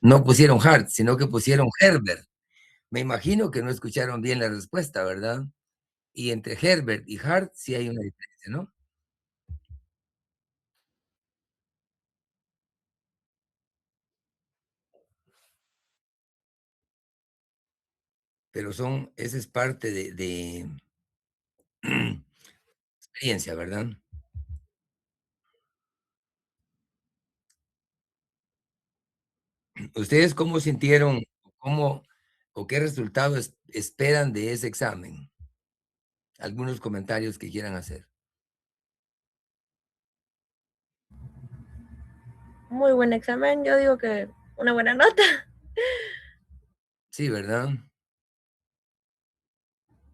no pusieron Hart, sino que pusieron Herbert. Me imagino que no escucharon bien la respuesta, ¿verdad? Y entre Herbert y Hart sí hay una diferencia, ¿no? Pero esa es parte de experiencia, ¿verdad? ¿Ustedes cómo sintieron, cómo o qué resultados esperan de ese examen? Algunos comentarios que quieran hacer. Muy buen examen, yo digo que una buena nota. Sí, ¿verdad?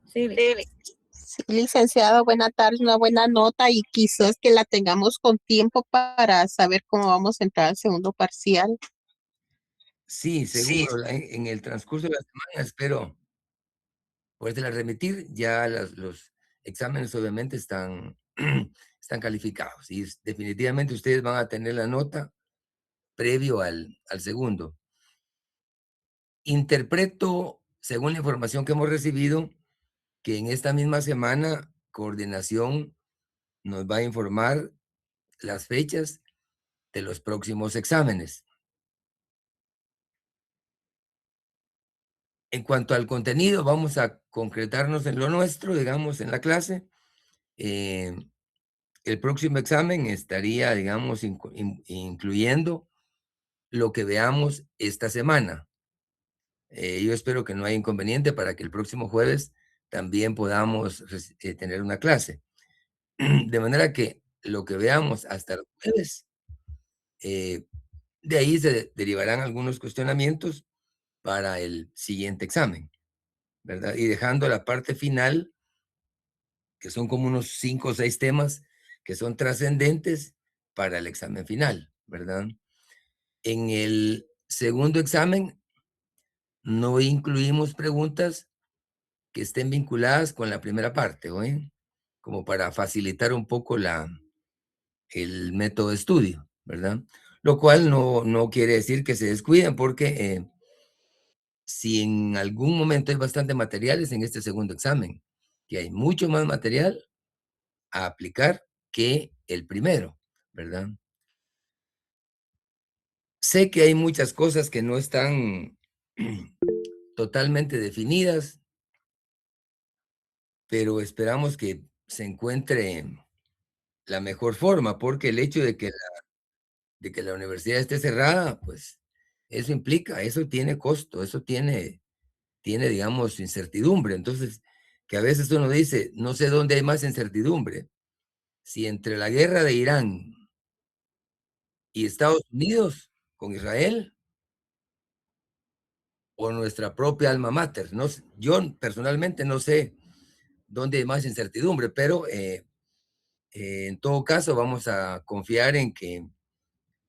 Sí, Sí, licenciado, buena tarde, una buena nota y quizás que la tengamos con tiempo para saber cómo vamos a entrar al segundo parcial. Sí, seguro. En el transcurso de la semana espero podértela remitir. Ya los exámenes obviamente están calificados y definitivamente ustedes van a tener la nota previo al segundo. Interpreto, según la información que hemos recibido, que en esta misma semana Coordinación nos va a informar las fechas de los próximos exámenes. En cuanto al contenido, vamos a concretarnos en lo nuestro, digamos, en la clase. El próximo examen estaría, digamos, incluyendo lo que veamos esta semana. Yo espero que no haya inconveniente para que el próximo jueves también podamos tener una clase. De manera que lo que veamos hasta el jueves, de ahí se derivarán algunos cuestionamientos para el siguiente examen, ¿verdad? Y dejando la parte final, que son como unos 5 o 6 temas que son trascendentes para el examen final, ¿verdad? En el segundo examen no incluimos preguntas que estén vinculadas con la primera parte, ¿oye? Como para facilitar un poco el método de estudio, ¿verdad? Lo cual no quiere decir que se descuiden porque si en algún momento hay bastante materiales en este segundo examen, que hay mucho más material a aplicar que el primero, ¿verdad? Sé que hay muchas cosas que no están totalmente definidas, pero esperamos que se encuentre la mejor forma, porque el hecho de que la universidad esté cerrada, pues eso implica, eso tiene costo, eso tiene, digamos, incertidumbre. Entonces, que a veces uno dice, no sé dónde hay más incertidumbre, si entre la guerra de Irán y Estados Unidos con Israel o nuestra propia alma mater. No, yo personalmente no sé dónde hay más incertidumbre, pero en todo caso vamos a confiar en que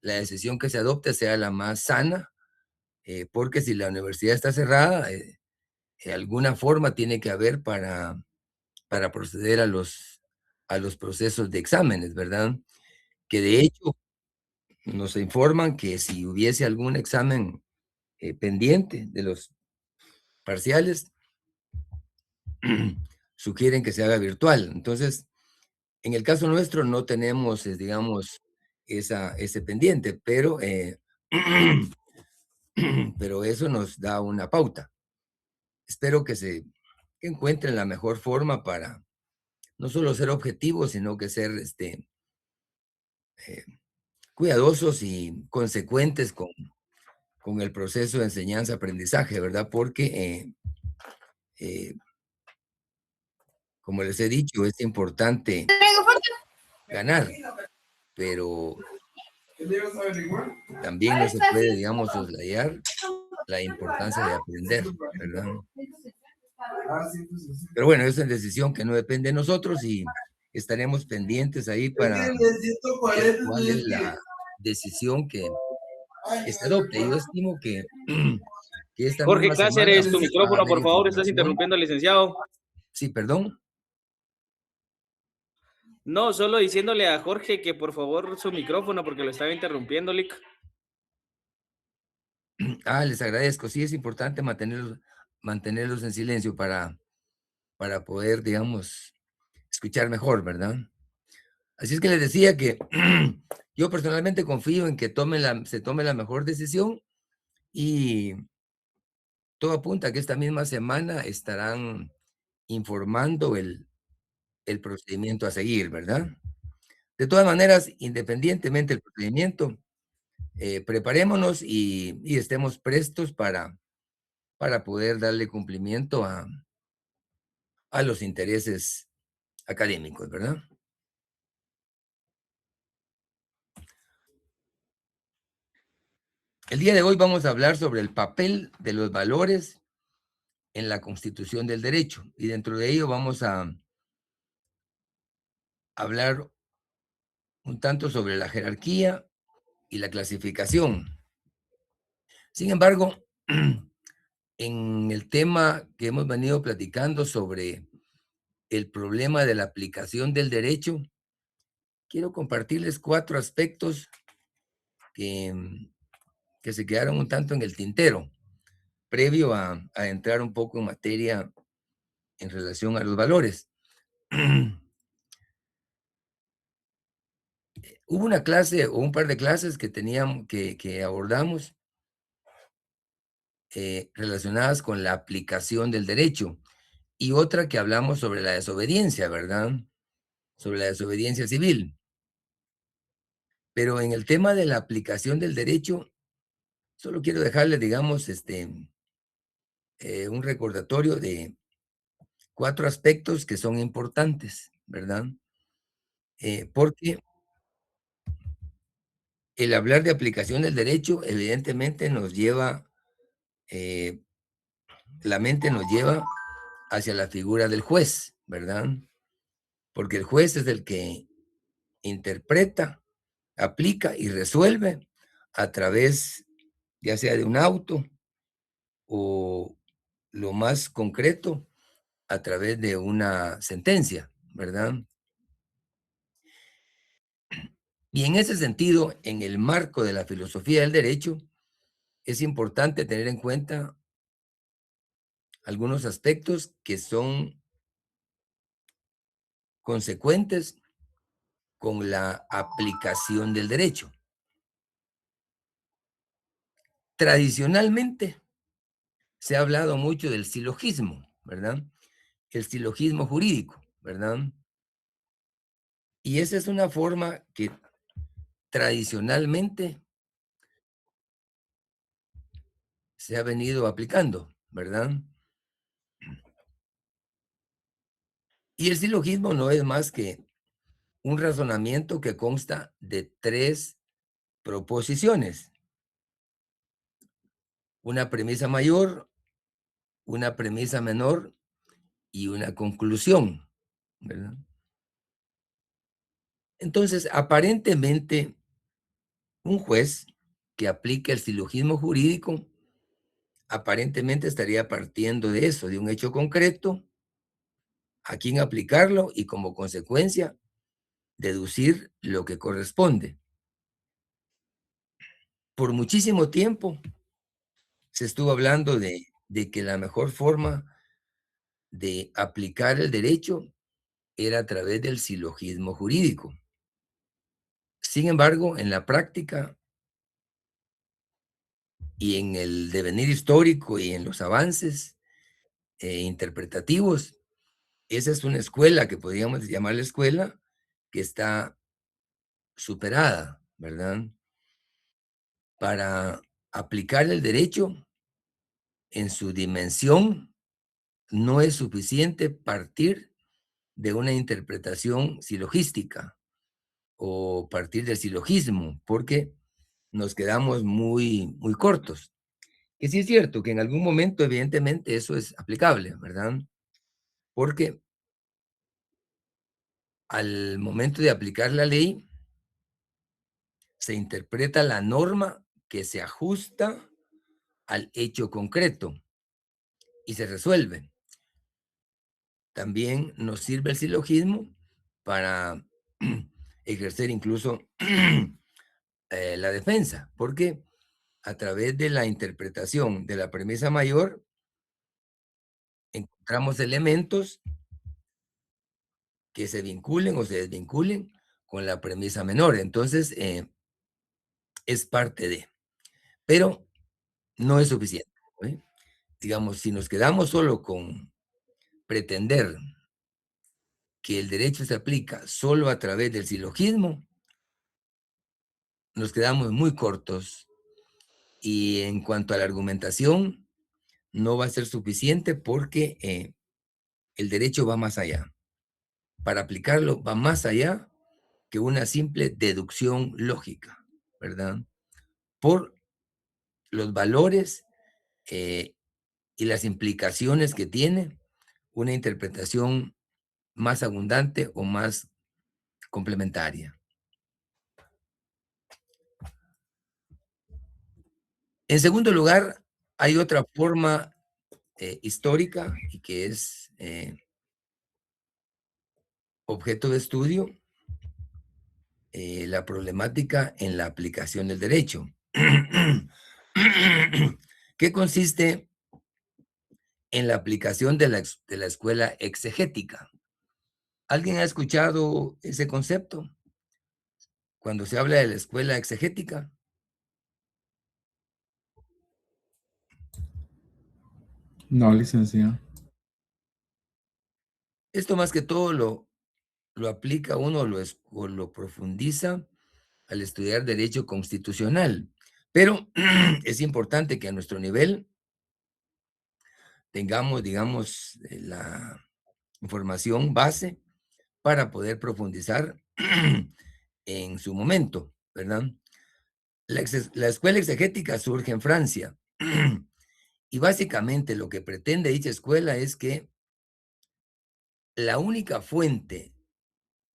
la decisión que se adopte sea la más sana, porque si la universidad está cerrada, de alguna forma tiene que haber para proceder a los procesos de exámenes, ¿verdad? Que de hecho nos informan que si hubiese algún examen pendiente de los parciales, sugieren que se haga virtual. Entonces, en el caso nuestro no tenemos, digamos, ese pendiente, pero eso nos da una pauta. Espero que encuentren la mejor forma para no solo ser objetivos, sino que ser eh, cuidadosos y consecuentes con el proceso de enseñanza-aprendizaje, ¿verdad? Porque, eh, como les he dicho, es importante ganar, pero también no se puede, digamos, soslayar la importancia de aprender, ¿verdad? Pero bueno, esa es una decisión que no depende de nosotros y estaremos pendientes ahí para ver cuál es la decisión que se adopte. Yo estimo que esta Jorge misma semana Cáceres, tu va a micrófono, haber por favor, estás información. interrumpiendo al licenciado. Sí, perdón. No, solo diciéndole a Jorge que por favor su micrófono porque lo estaba interrumpiendo, Lick. Les agradezco. Sí, es importante mantenerlos en silencio para poder, digamos, escuchar mejor, ¿verdad? Así es que les decía que yo personalmente confío en que se tome la mejor decisión y todo apunta a que esta misma semana estarán informando el procedimiento a seguir, ¿verdad? De todas maneras, independientemente del procedimiento, preparémonos y estemos prestos para poder darle cumplimiento a los intereses académicos, ¿verdad? El día de hoy vamos a hablar sobre el papel de los valores en la constitución del derecho y dentro de ello vamos a hablar un tanto sobre la jerarquía y la clasificación. Sin embargo, en el tema que hemos venido platicando sobre el problema de la aplicación del derecho, quiero compartirles 4 aspectos que, que se quedaron un tanto en el tintero, previo a entrar un poco en materia en relación a los valores. Hubo una clase o un par de clases que teníamos, que abordamos relacionadas con la aplicación del derecho y otra que hablamos sobre la desobediencia, ¿verdad? Sobre la desobediencia civil. Pero en el tema de la aplicación del derecho, solo quiero dejarles, digamos, un recordatorio de 4 aspectos que son importantes, ¿verdad? Porque el hablar de aplicación del derecho, evidentemente nos lleva, eh, la mente nos lleva hacia la figura del juez, ¿verdad? Porque el juez es el que interpreta, aplica y resuelve a través, ya sea de un auto o lo más concreto, a través de una sentencia, ¿verdad? Y en ese sentido, en el marco de la filosofía del derecho, es importante tener en cuenta algunos aspectos que son consecuentes con la aplicación del derecho. Tradicionalmente se ha hablado mucho del silogismo, ¿verdad? El silogismo jurídico, ¿verdad? Y esa es una forma que tradicionalmente se ha venido aplicando, ¿verdad? Y el silogismo no es más que un razonamiento que consta de 3 proposiciones, una premisa mayor, una premisa menor y una conclusión, ¿verdad? Entonces, aparentemente, un juez que aplique el silogismo jurídico, aparentemente estaría partiendo de eso, de un hecho concreto, a quién aplicarlo y como consecuencia, deducir lo que corresponde. Por muchísimo tiempo se estuvo hablando de que la mejor forma de aplicar el derecho era a través del silogismo jurídico. Sin embargo, en la práctica y en el devenir histórico y en los avances interpretativos, esa es una escuela que podríamos llamar la escuela que está superada, ¿verdad? Para aplicar el derecho en su dimensión, no es suficiente partir de una interpretación silogística o partir del silogismo, porque nos quedamos muy cortos. Que sí es cierto que en algún momento, evidentemente, eso es aplicable, ¿verdad? Porque al momento de aplicar la ley, se interpreta la norma que se ajusta al hecho concreto y se resuelve. También nos sirve el silogismo para ejercer incluso la defensa, porque a través de la interpretación de la premisa mayor, encontramos elementos que se vinculen o se desvinculen con la premisa menor. Entonces, es parte de, pero no es suficiente. ¿Eh? Digamos, si nos quedamos solo con pretender que el derecho se aplica solo a través del silogismo, nos quedamos muy cortos y en cuanto a la argumentación, no va a ser suficiente porque el derecho va más allá. Para aplicarlo va más allá que una simple deducción lógica, ¿verdad? Por los valores y las implicaciones que tiene una interpretación más abundante o más complementaria. En segundo lugar, hay otra forma histórica y que es objeto de estudio, la problemática en la aplicación del derecho. ¿Qué consiste en la aplicación de la escuela exegética? ¿Alguien ha escuchado ese concepto? Cuando se habla de la escuela exegética. No, licenciado. Esto más que todo lo aplica uno o lo profundiza al estudiar derecho constitucional. Pero es importante que a nuestro nivel tengamos, digamos, la información base para poder profundizar en su momento, ¿verdad? La escuela exegética surge en Francia y básicamente lo que pretende dicha escuela es que la única fuente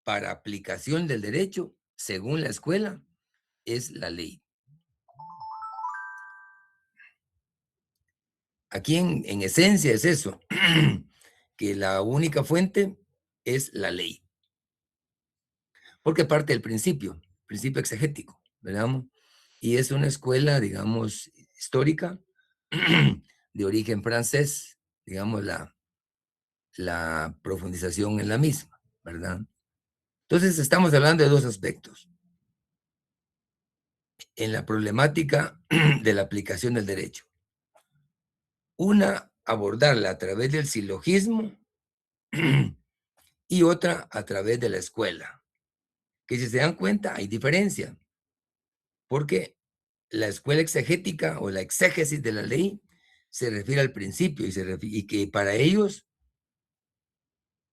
para aplicación del derecho, según la escuela, es la ley. Aquí en esencia es eso, que la única fuente es la ley. Porque parte del principio exegético, ¿verdad? Y es una escuela, digamos, histórica, de origen francés, digamos, la profundización en la misma, ¿verdad? Entonces, estamos hablando de dos aspectos. En la problemática de la aplicación del derecho. Una, abordarla a través del silogismo y otra a través de la escuela. Que si se dan cuenta, hay diferencia. Porque la escuela exegética o la exégesis de la ley se refiere al principio y que para ellos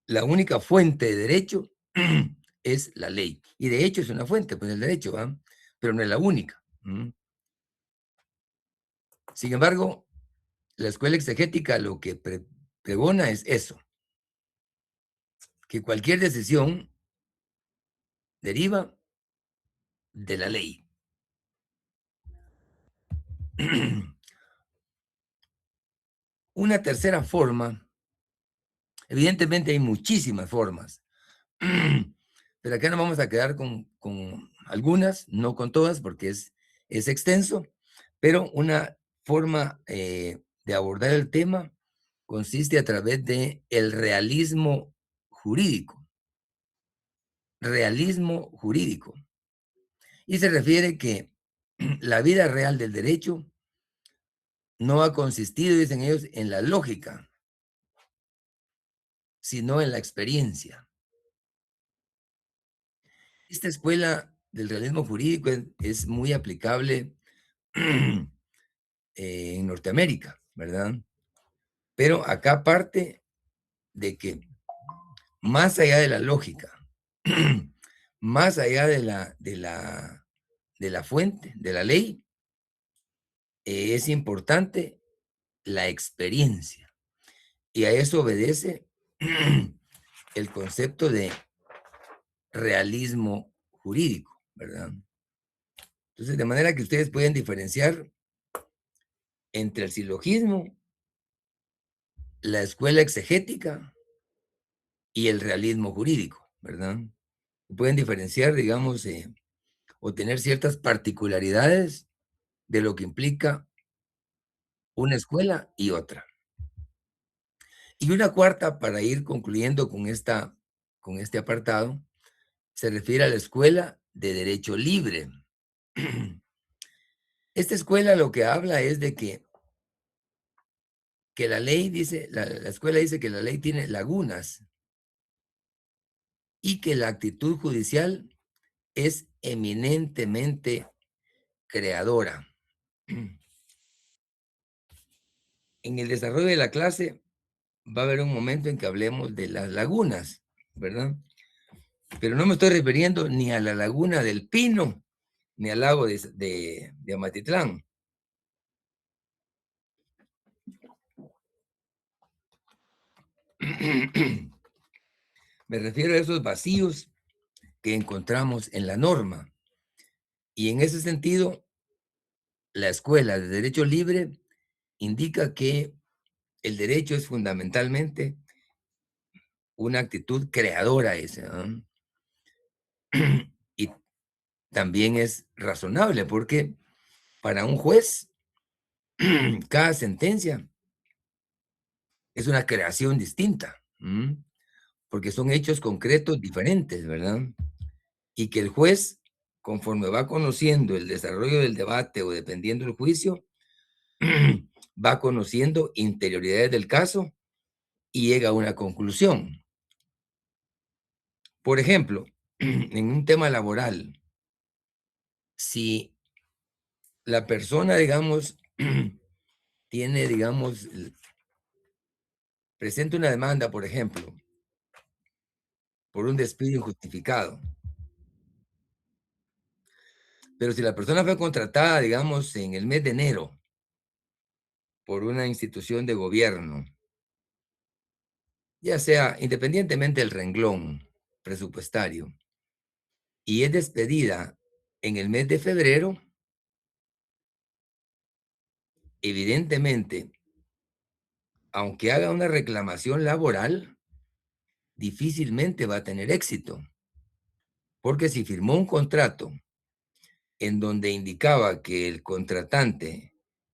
la única fuente de derecho es la ley. Y de hecho es una fuente, pues el derecho, ¿va? Pero no es la única. Sin embargo, la escuela exegética lo que pregona es eso, que cualquier decisión deriva de la ley. Una tercera forma, evidentemente hay muchísimas formas, pero acá nos vamos a quedar con algunas, no con todas, porque es extenso, pero una forma de abordar el tema consiste a través de el realismo jurídico. Realismo jurídico. Y se refiere que la vida real del derecho no ha consistido, dicen ellos, en la lógica, sino en la experiencia. Esta escuela del realismo jurídico es muy aplicable en Norteamérica, ¿verdad? Pero acá parte de que más allá de la lógica, más allá de la fuente, de la ley, es importante la experiencia. Y a eso obedece el concepto de realismo jurídico, ¿verdad? Entonces, de manera que ustedes pueden diferenciar entre el silogismo, la escuela exegética y el realismo jurídico, ¿verdad? Pueden diferenciar, digamos, o tener ciertas particularidades de lo que implica una escuela y otra. Y una cuarta, para ir concluyendo con este apartado, se refiere a la escuela de derecho libre. Esta escuela lo que habla es de que la ley dice, la escuela dice que la ley tiene lagunas y que la actitud judicial es eminentemente creadora. En el desarrollo de la clase va a haber un momento en que hablemos de las lagunas, ¿verdad? Pero no me estoy refiriendo ni a la laguna del Pino, ni al lago de Amatitlán. Me refiero a esos vacíos que encontramos en la norma. Y en ese sentido, la escuela de derecho libre indica que el derecho es fundamentalmente una actitud creadora esa, ¿no? Y también es razonable porque para un juez, cada sentencia es una creación distinta, porque son hechos concretos diferentes, ¿verdad? Y que el juez, conforme va conociendo el desarrollo del debate o dependiendo del juicio, va conociendo interioridades del caso y llega a una conclusión. Por ejemplo, en un tema laboral, si la persona, digamos, tiene, digamos, presenta una demanda, por ejemplo, por un despido injustificado, pero si la persona fue contratada, digamos, en el mes de enero por una institución de gobierno, ya sea independientemente del renglón presupuestario, y es despedida en el mes de febrero, evidentemente, aunque haga una reclamación laboral, difícilmente va a tener éxito, porque si firmó un contrato en donde indicaba que el contratante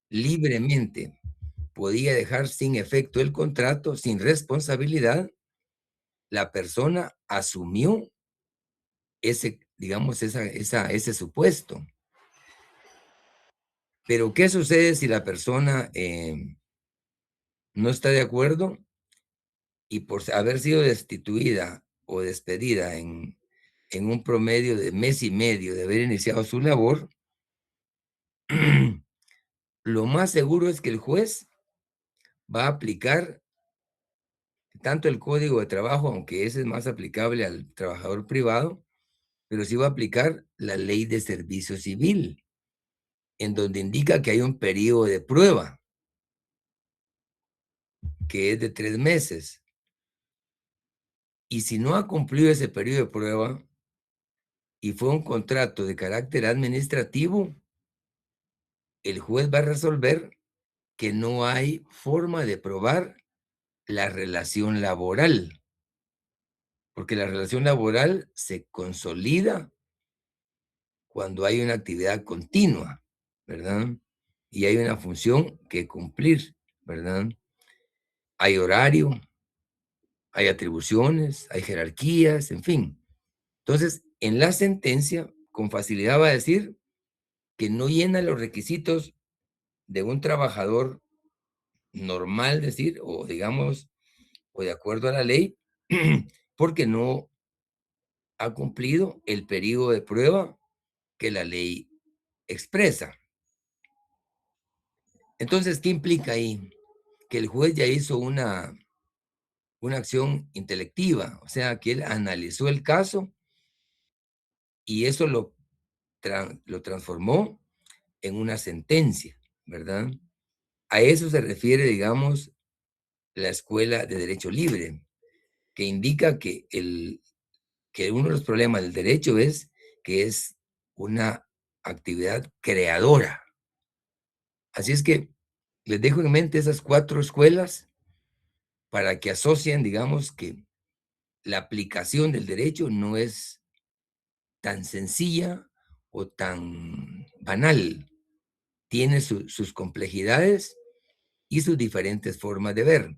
libremente podía dejar sin efecto el contrato, sin responsabilidad, la persona asumió ese, digamos, ese supuesto. Pero, ¿qué sucede si la persona no está de acuerdo y por haber sido destituida o despedida en un promedio de mes y medio de haber iniciado su labor, lo más seguro es que el juez va a aplicar tanto el Código de Trabajo, aunque ese es más aplicable al trabajador privado, pero sí va a aplicar la Ley de Servicio Civil, en donde indica que hay un periodo de prueba, que es de 3 meses. Y si no ha cumplido ese periodo de prueba y fue un contrato de carácter administrativo, el juez va a resolver que no hay forma de probar la relación laboral, porque la relación laboral se consolida cuando hay una actividad continua, ¿verdad? Y hay una función que cumplir, ¿verdad? Hay horario, hay atribuciones, hay jerarquías, en fin. Entonces, en la sentencia, con facilidad va a decir que no llena los requisitos de un trabajador normal, decir, o digamos, o de acuerdo a la ley, porque no ha cumplido el periodo de prueba que la ley expresa. Entonces, ¿qué implica ahí? Que el juez ya hizo una acción intelectiva, o sea, que él analizó el caso y eso lo transformó en una sentencia, ¿verdad? A eso se refiere, digamos, la escuela de derecho libre, que indica que uno de los problemas del derecho es que es una actividad creadora. Así es que les dejo en mente esas 4 escuelas para que asocien, digamos, que la aplicación del derecho no es tan sencilla o tan banal, tiene sus complejidades y sus diferentes formas de ver.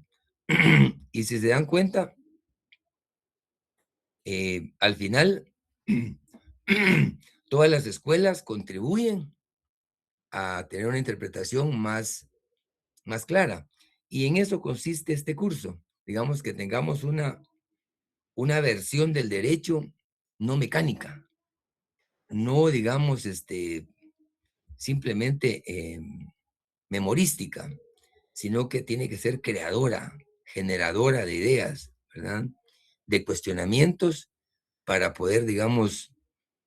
Y si se dan cuenta, al final, todas las escuelas contribuyen a tener una interpretación más clara. Y en eso consiste este curso. Digamos que tengamos una versión del derecho no mecánica, no digamos simplemente memorística, sino que tiene que ser creadora, generadora de ideas, ¿verdad? De cuestionamientos para poder, digamos,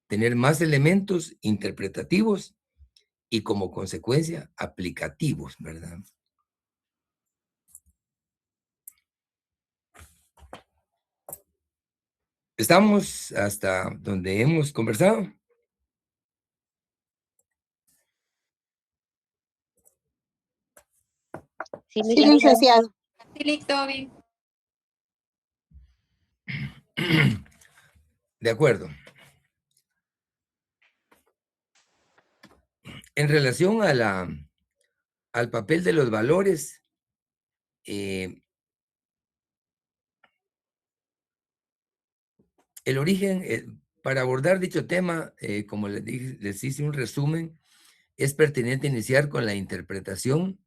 tener más elementos interpretativos y como consecuencia aplicativos, ¿verdad? ¿Estamos hasta donde hemos conversado? Sí, licenciado. Sí, todo bien. De acuerdo. En relación a al papel de los valores, el origen, para abordar dicho tema, como les dije, les hice un resumen, es pertinente iniciar con la interpretación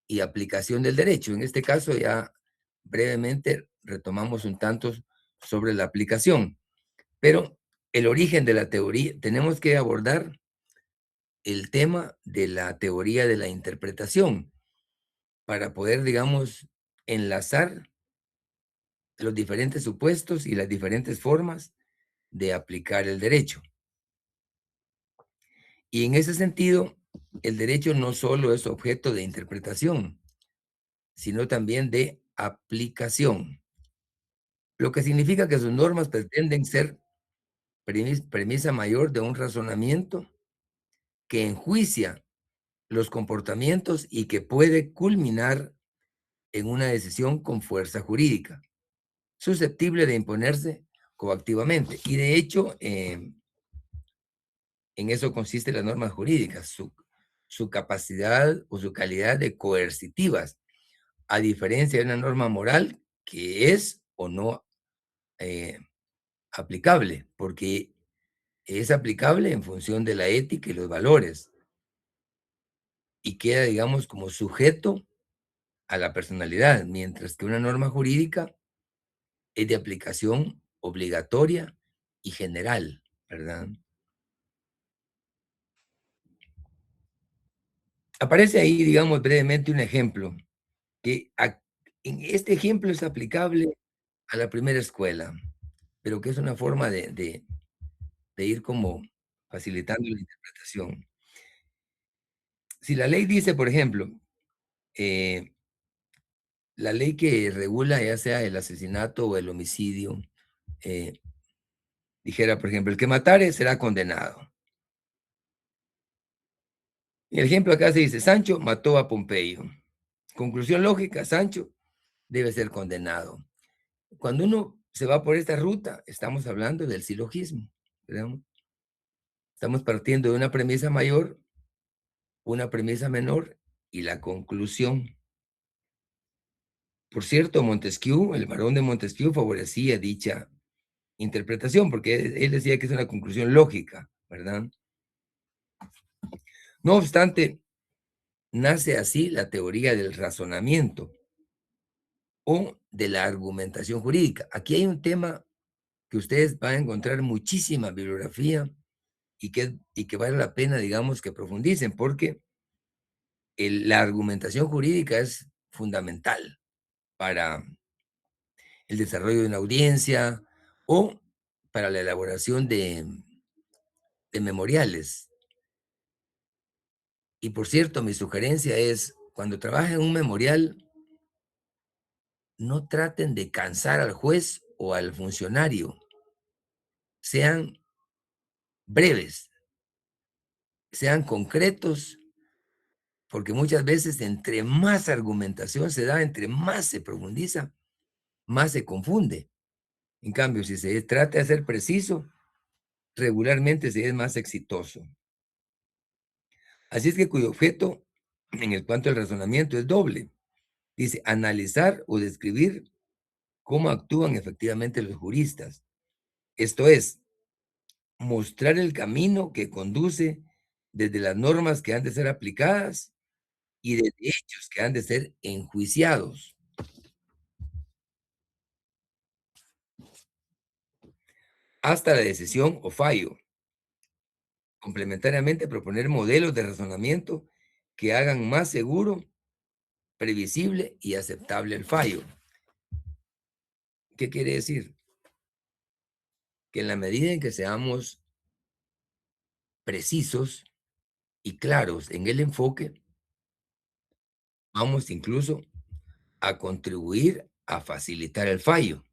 y aplicación del derecho. En este caso ya brevemente retomamos un tanto sobre la aplicación, pero el origen de la teoría, tenemos que abordar el tema de la teoría de la interpretación para poder, digamos, enlazar los diferentes supuestos y las diferentes formas de aplicar el derecho. Y en ese sentido, el derecho no solo es objeto de interpretación, sino también de aplicación, lo que significa que sus normas pretenden ser premisa mayor de un razonamiento que enjuicia los comportamientos y que puede culminar en una decisión con fuerza jurídica, susceptible de imponerse coactivamente. Y de hecho, en eso consiste las normas jurídicas, su capacidad o su calidad de coercitivas, a diferencia de una norma moral que es o no aplicable, porque es aplicable en función de la ética y los valores, y queda, digamos, como sujeto a la personalidad, mientras que una norma jurídica es de aplicación obligatoria y general, ¿verdad? Aparece ahí, digamos, brevemente un ejemplo, que en este ejemplo es aplicable a la primera escuela, pero que es una forma de ir como facilitando la interpretación. Si la ley dice, por ejemplo, la ley que regula ya sea el asesinato o el homicidio, dijera, por ejemplo, el que matare será condenado. Y el ejemplo acá se dice, Sancho mató a Pompeyo. Conclusión lógica, Sancho debe ser condenado. Cuando uno se va por esta ruta, estamos hablando del silogismo, ¿verdad? Estamos partiendo de una premisa mayor, una premisa menor y la conclusión. Por cierto, Montesquieu, el barón de Montesquieu, favorecía dicha interpretación porque él decía que es una conclusión lógica, ¿verdad? No obstante, nace así la teoría del razonamiento o de la argumentación jurídica. Aquí hay un tema que ustedes van a encontrar muchísima bibliografía y que vale la pena, digamos, que profundicen, porque la argumentación jurídica es fundamental para el desarrollo de una audiencia o para la elaboración de memoriales. Y por cierto, mi sugerencia es, cuando trabajen en un memorial, no traten de cansar al juez o al funcionario. Sean breves, sean concretos, porque muchas veces entre más argumentación se da, entre más se profundiza, más se confunde. En cambio, si se trata de ser preciso, regularmente se es más exitoso. Así es que cuyo objeto en el cuanto al razonamiento es doble. Dice, analizar o describir cómo actúan efectivamente los juristas. Esto es, mostrar el camino que conduce desde las normas que han de ser aplicadas y desde hechos que han de ser enjuiciados. Hasta la decisión o fallo. Complementariamente, proponer modelos de razonamiento que hagan más seguro, previsible y aceptable el fallo. ¿Qué quiere decir? Que en la medida en que seamos precisos y claros en el enfoque, vamos incluso a contribuir a facilitar el fallo.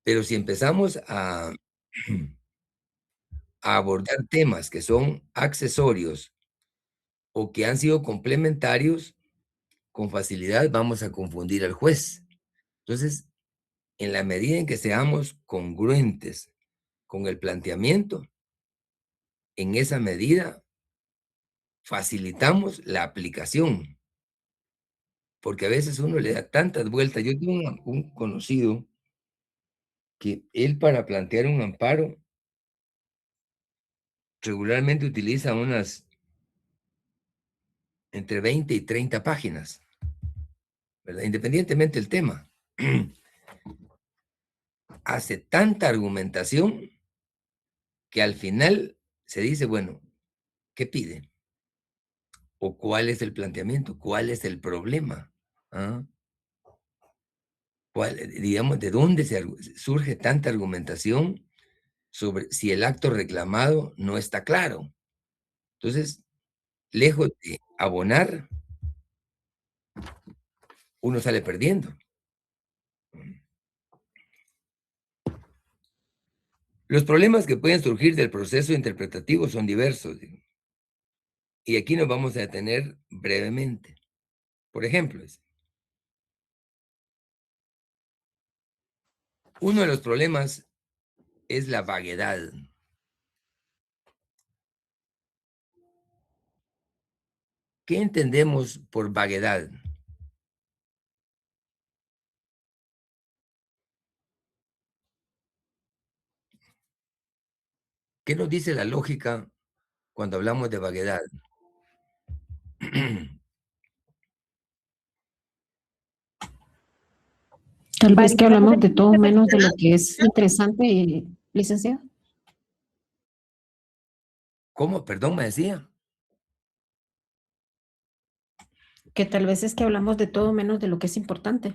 Pero si empezamos a abordar temas que son accesorios o que han sido complementarios, con facilidad vamos a confundir al juez. Entonces, en la medida en que seamos congruentes con el planteamiento, en esa medida facilitamos la aplicación, porque a veces uno le da tantas vueltas. Yo tengo un conocido que él para plantear un amparo regularmente utiliza unas entre 20 y 30 páginas, ¿verdad? Independientemente del tema. Hace tanta argumentación que al final se dice, bueno, ¿qué pide? ¿O cuál es el planteamiento? ¿Cuál es el problema? ¿Ah? Digamos, ¿de dónde surge tanta argumentación sobre si el acto reclamado no está claro? Entonces, lejos de abonar, uno sale perdiendo. Los problemas que pueden surgir del proceso interpretativo son diversos, digo, y aquí nos vamos a detener brevemente. Por ejemplo, uno de los problemas es la vaguedad. ¿Qué entendemos por vaguedad? ¿Qué nos dice la lógica cuando hablamos de vaguedad? Tal vez que hablamos de todo menos de lo que es interesante, licenciado. ¿Cómo? Perdón, me decía. Que tal vez es que hablamos de todo menos de lo que es importante.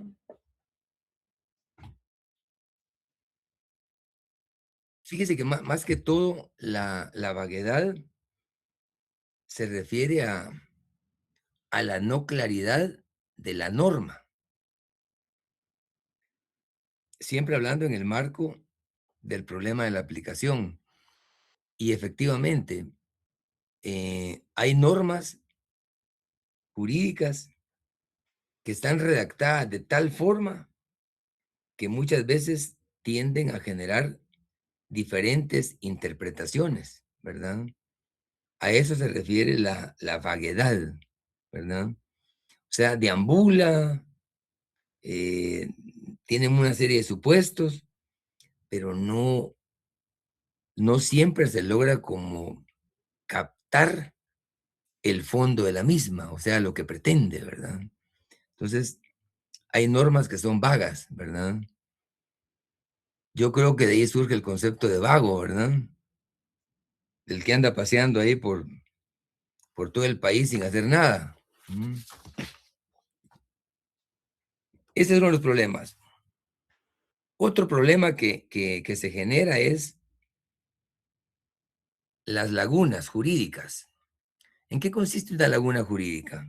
Fíjese que más que todo, la vaguedad se refiere a la no claridad de la norma. Siempre hablando en el marco del problema de la aplicación. Y efectivamente, hay normas jurídicas que están redactadas de tal forma que muchas veces tienden a generar diferentes interpretaciones, ¿verdad? A eso se refiere la vaguedad, ¿verdad? O sea, deambula, eh, tienen una serie de supuestos, pero no siempre se logra como captar el fondo de la misma, o sea, lo que pretende, ¿verdad? Entonces, hay normas que son vagas, ¿verdad? Yo creo que de ahí surge el concepto de vago, ¿verdad? El que anda paseando ahí por todo el país sin hacer nada. Ese es uno de los problemas. Otro problema que se genera es las lagunas jurídicas. ¿En qué consiste una laguna jurídica?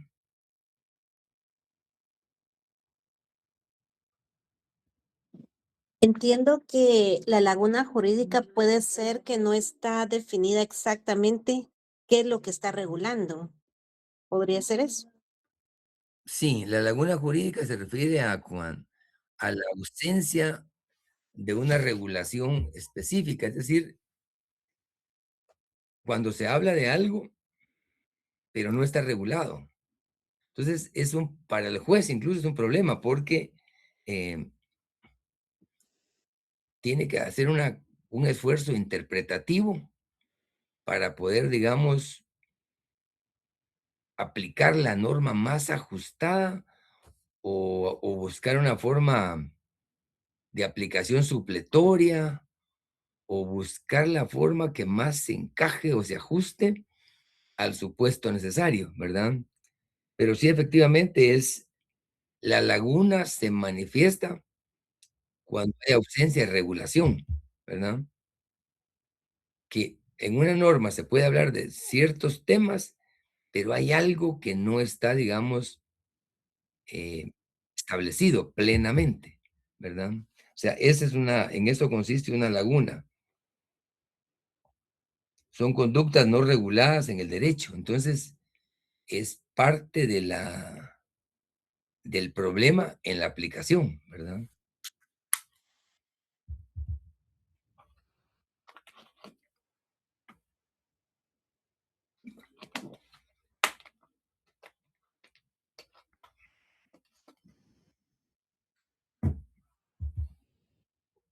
Entiendo que la laguna jurídica puede ser que no está definida exactamente qué es lo que está regulando. ¿Podría ser eso? Sí, la laguna jurídica se refiere a la ausencia de una regulación específica. Es decir, cuando se habla de algo, pero no está regulado. Entonces, para el juez incluso es un problema porque tiene que hacer un esfuerzo interpretativo para poder, digamos, aplicar la norma más ajustada o buscar una forma de aplicación supletoria o buscar la forma que más se encaje o se ajuste al supuesto necesario, ¿verdad? Pero sí, efectivamente, la laguna se manifiesta cuando hay ausencia de regulación, ¿verdad? Que en una norma se puede hablar de ciertos temas, pero hay algo que no está, digamos, establecido plenamente, ¿verdad? O sea, en eso consiste una laguna. Son conductas no reguladas en el derecho. Entonces, es parte del problema en la aplicación, ¿verdad?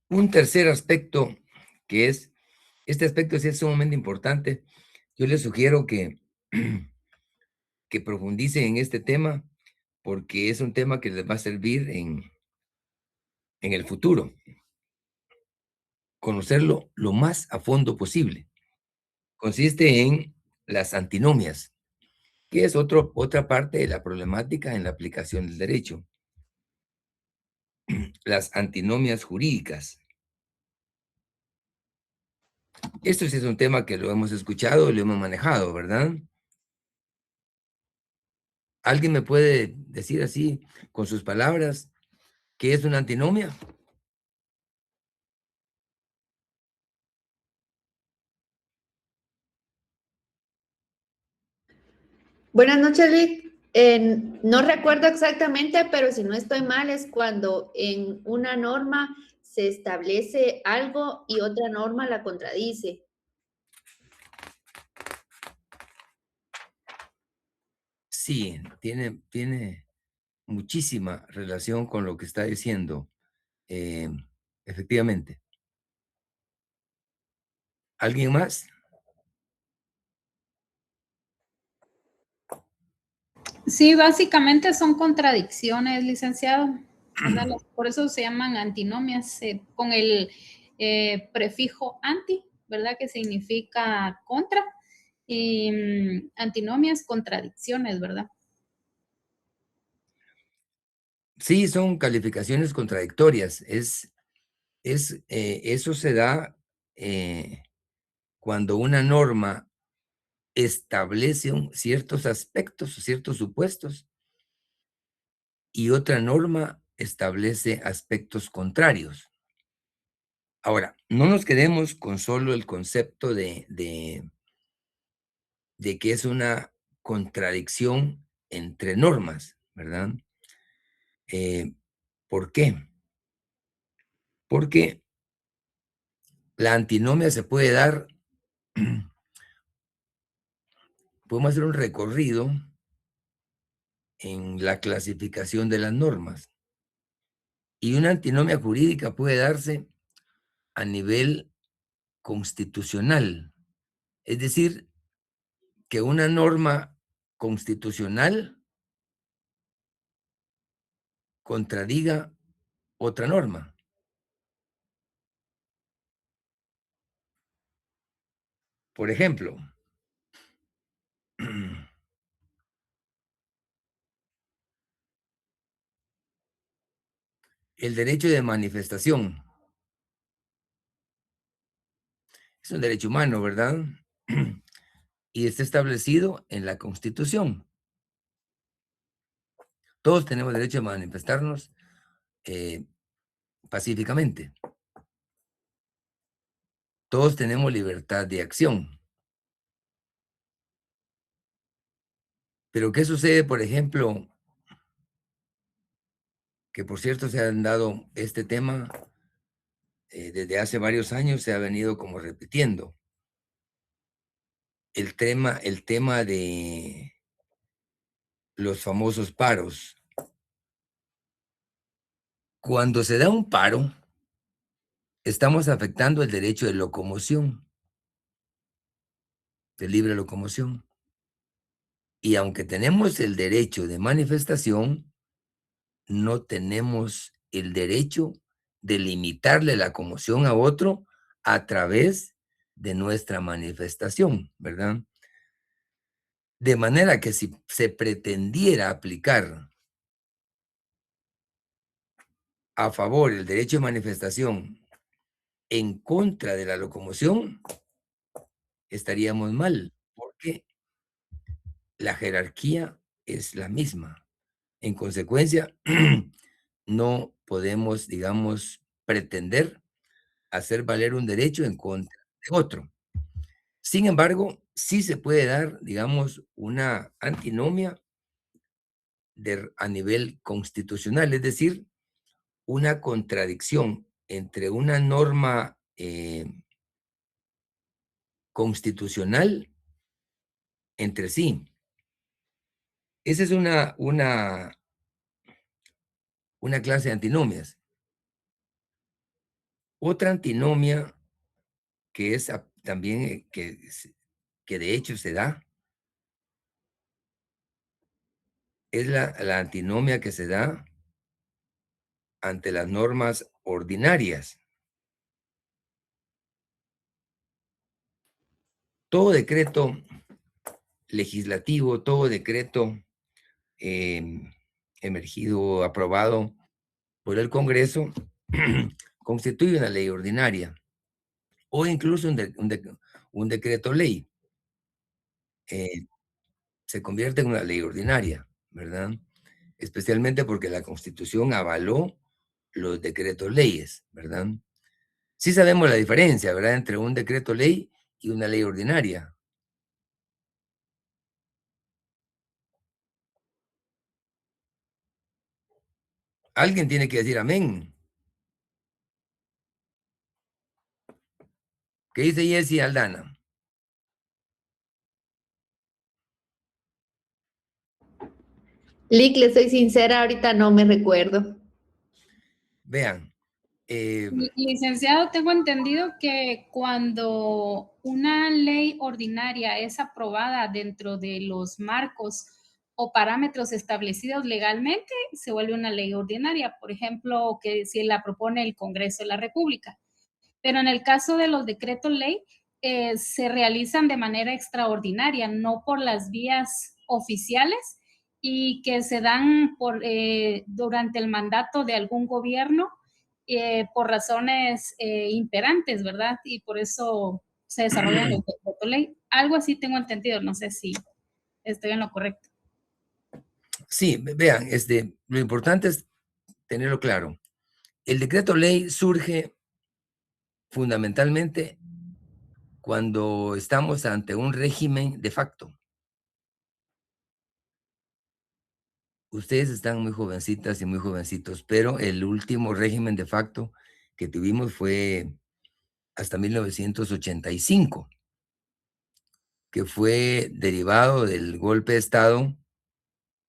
Un tercer aspecto que este aspecto sí es sumamente importante. Yo les sugiero que profundicen en este tema porque es un tema que les va a servir en el futuro. Conocerlo lo más a fondo posible. Consiste en las antinomias, que es otra parte de la problemática en la aplicación del derecho. Las antinomias jurídicas. Esto sí es un tema que lo hemos escuchado, lo hemos manejado, ¿verdad? ¿Alguien me puede decir así, con sus palabras, qué es una antinomia? Buenas noches, Lick. No recuerdo exactamente, pero si no estoy mal, es cuando en una norma se establece algo y otra norma la contradice. Sí, tiene muchísima relación con lo que está diciendo. Efectivamente. ¿Alguien más? Sí, básicamente son contradicciones, licenciado, ¿verdad? Por eso se llaman antinomias, con el prefijo anti, ¿verdad? Que significa contra, y antinomias, contradicciones, ¿verdad? Sí, son calificaciones contradictorias. Eso se da cuando una norma establece ciertos aspectos o ciertos supuestos y otra norma establece aspectos contrarios. Ahora, no nos quedemos con solo el concepto de que es una contradicción entre normas, ¿verdad? ¿Por qué? Porque la antinomia se puede dar, podemos hacer un recorrido en la clasificación de las normas. Y una antinomia jurídica puede darse a nivel constitucional. Es decir, que una norma constitucional contradiga otra norma. Por ejemplo, el derecho de manifestación. Es un derecho humano, ¿verdad? Y está establecido en la Constitución. Todos tenemos derecho a manifestarnos pacíficamente. Todos tenemos libertad de acción. Pero ¿qué sucede, por ejemplo, que por cierto se han dado este tema desde hace varios años, se ha venido como repitiendo? El tema de los famosos paros. Cuando se da un paro, estamos afectando el derecho de locomoción, de libre locomoción. Y aunque tenemos el derecho de manifestación, no tenemos el derecho de limitarle la locomoción a otro a través de nuestra manifestación, ¿verdad? De manera que si se pretendiera aplicar a favor el derecho de manifestación en contra de la locomoción, estaríamos mal, porque la jerarquía es la misma. En consecuencia, no podemos, digamos, pretender hacer valer un derecho en contra de otro. Sin embargo, sí se puede dar, digamos, una antinomia a nivel constitucional, es decir, una contradicción entre una norma constitucional entre sí. Esa es una clase de antinomias. Otra antinomia que es también que de hecho se da es la antinomia que se da ante las normas ordinarias. Todo decreto legislativo, todo decreto emergido, aprobado por el Congreso, constituye una ley ordinaria o incluso un decreto ley. Se convierte en una ley ordinaria, ¿verdad? Especialmente porque la Constitución avaló los decretos leyes, ¿verdad? Sí sabemos la diferencia, ¿verdad? Entre un decreto ley y una ley ordinaria. Alguien tiene que decir amén. ¿Qué dice Jessy Aldana? Lick, le soy sincera, ahorita no me recuerdo. Vean. Licenciado, tengo entendido que cuando una ley ordinaria es aprobada dentro de los marcos o parámetros establecidos legalmente, se vuelve una ley ordinaria. Por ejemplo, que si la propone el Congreso de la República. Pero en el caso de los decretos ley, se realizan de manera extraordinaria, no por las vías oficiales y que se dan durante el mandato de algún gobierno por razones imperantes, ¿verdad? Y por eso se desarrollan los decretos ley. Algo así tengo entendido, no sé si estoy en lo correcto. Sí, vean, lo importante es tenerlo claro. El decreto ley surge fundamentalmente cuando estamos ante un régimen de facto. Ustedes están muy jovencitas y muy jovencitos, pero el último régimen de facto que tuvimos fue hasta 1985, que fue derivado del golpe de Estado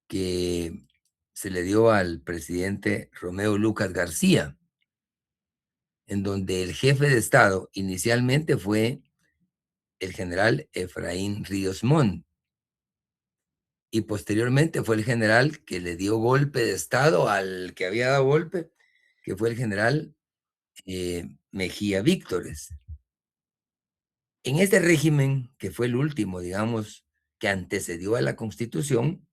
que se le dio al presidente Romeo Lucas García, en donde el jefe de Estado inicialmente fue el general Efraín Ríos Montt, y posteriormente fue el general que le dio golpe de Estado al que había dado golpe, que fue el general Mejía Víctores. En este régimen, que fue el último, digamos, que antecedió a la Constitución,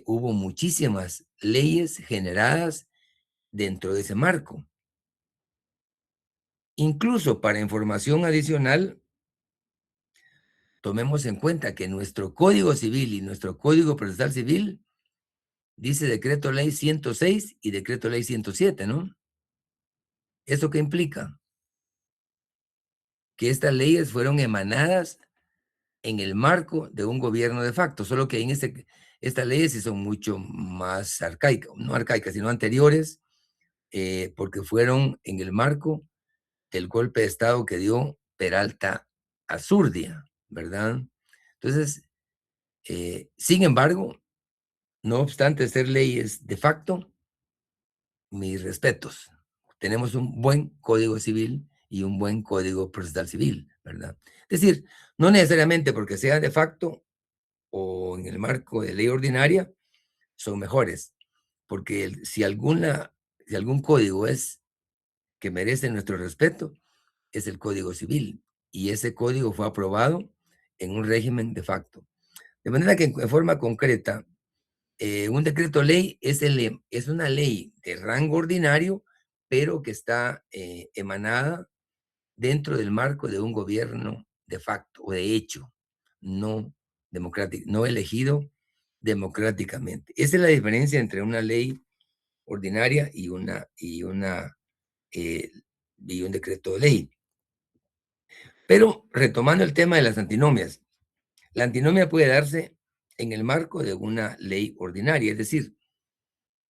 hubo muchísimas leyes generadas dentro de ese marco. Incluso para información adicional, tomemos en cuenta que nuestro Código Civil y nuestro Código Procesal Civil dice Decreto Ley 106 y Decreto Ley 107, ¿no? ¿Eso qué implica? Que estas leyes fueron emanadas en el marco de un gobierno de facto, solo que estas leyes sí son mucho más arcaicas, no arcaicas, sino anteriores, porque fueron en el marco del golpe de Estado que dio Peralta a Zurdia, ¿verdad? Entonces, sin embargo, No obstante ser leyes de facto, mis respetos. Tenemos un buen código civil y un buen código procesal civil, ¿verdad? Es decir, no necesariamente porque sea de facto o en el marco de ley ordinaria son mejores, porque si algún código es que merece nuestro respeto, es el Código Civil, y ese código fue aprobado en un régimen de facto. De manera que en forma concreta, un decreto ley es una ley de rango ordinario, pero que está emanada dentro del marco de un gobierno de facto o de hecho, no democrático, no elegido democráticamente. Esa es la diferencia entre una ley ordinaria y un decreto de ley. Pero retomando el tema de las antinomias, la antinomia puede darse en el marco de una ley ordinaria, es decir,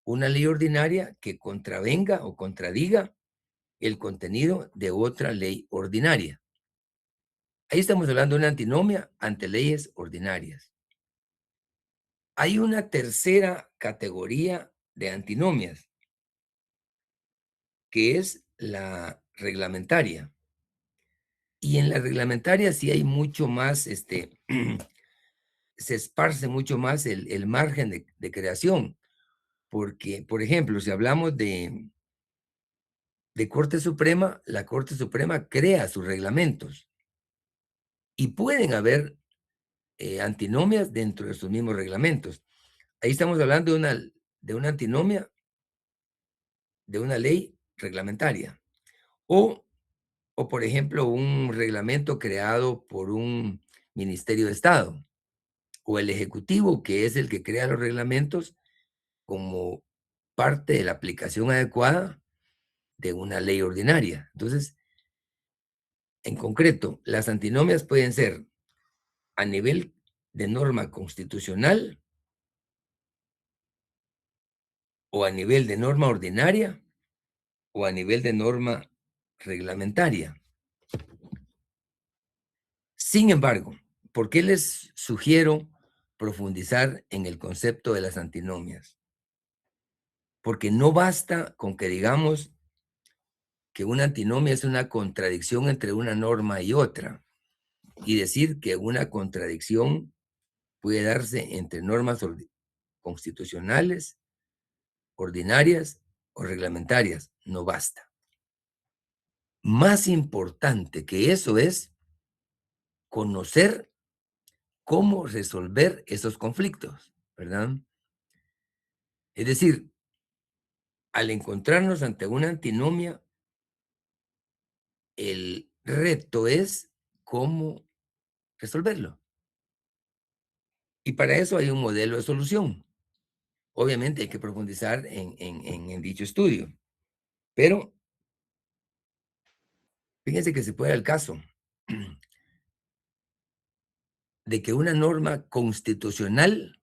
una ley ordinaria que contravenga o contradiga el contenido de otra ley ordinaria. Ahí estamos hablando de una antinomia ante leyes ordinarias. Hay una tercera categoría de antinomias, que es la reglamentaria. Y en la reglamentaria sí hay mucho más, se esparce mucho más el margen de creación. Porque, por ejemplo, si hablamos de Corte Suprema, la Corte Suprema crea sus reglamentos. Y pueden haber antinomias dentro de sus mismos reglamentos. Ahí estamos hablando de una antinomia de una ley reglamentaria. O, por ejemplo, un reglamento creado por un Ministerio de Estado. O el Ejecutivo, que es el que crea los reglamentos como parte de la aplicación adecuada de una ley ordinaria. Entonces, en concreto, las antinomias pueden ser a nivel de norma constitucional o a nivel de norma ordinaria o a nivel de norma reglamentaria. Sin embargo, ¿por qué les sugiero profundizar en el concepto de las antinomias? Porque no basta con que digamos que una antinomia es una contradicción entre una norma y otra, y decir que una contradicción puede darse entre normas constitucionales, ordinarias o reglamentarias. No basta. Más importante que eso es conocer cómo resolver esos conflictos, ¿verdad? Es decir, al encontrarnos ante una antinomia, el reto es cómo resolverlo. Y para eso hay un modelo de solución. Obviamente hay que profundizar en dicho estudio. Pero fíjense que se puede dar el caso de que una norma constitucional,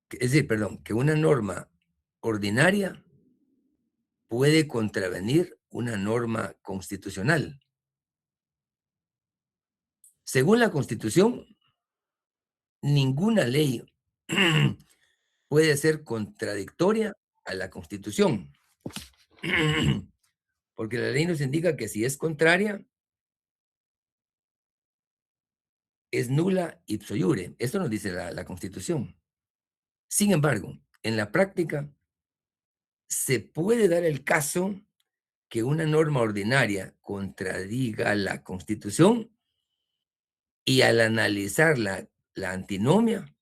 es decir, perdón, que una norma ordinaria puede contravenir una norma constitucional. Según la Constitución, ninguna ley puede ser contradictoria a la Constitución, porque la ley nos indica que si es contraria, es nula ipso iure. Esto nos dice la Constitución. Sin embargo, en la práctica, se puede dar el caso que una norma ordinaria contradiga la Constitución y al analizar la antinomia,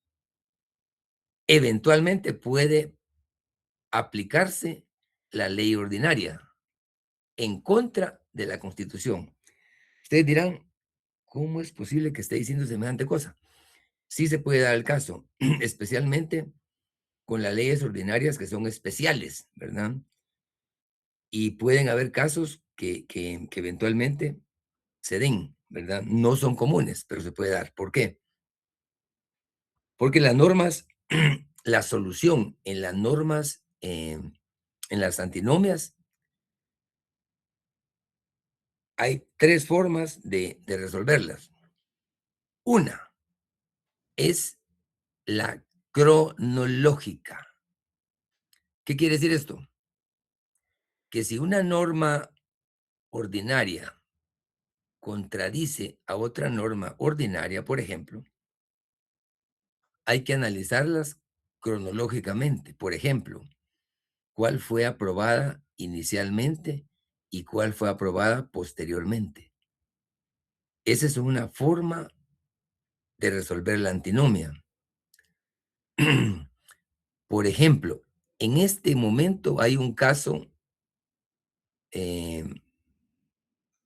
eventualmente puede aplicarse la ley ordinaria en contra de la Constitución. Ustedes dirán, ¿cómo es posible que esté diciendo semejante cosa? Sí se puede dar el caso, especialmente con las leyes ordinarias que son especiales, ¿verdad? Y pueden haber casos que eventualmente se den, ¿verdad? No son comunes, pero se puede dar. ¿Por qué? Porque las normas, la solución en las normas, en las antinomias, hay tres formas de resolverlas. Una es la cronológica. ¿Qué quiere decir esto? Que si una norma ordinaria contradice a otra norma ordinaria, por ejemplo, hay que analizarlas cronológicamente. Por ejemplo, ¿cuál fue aprobada inicialmente y cuál fue aprobada posteriormente? Esa es una forma de resolver la antinomia. Por ejemplo, en este momento hay un caso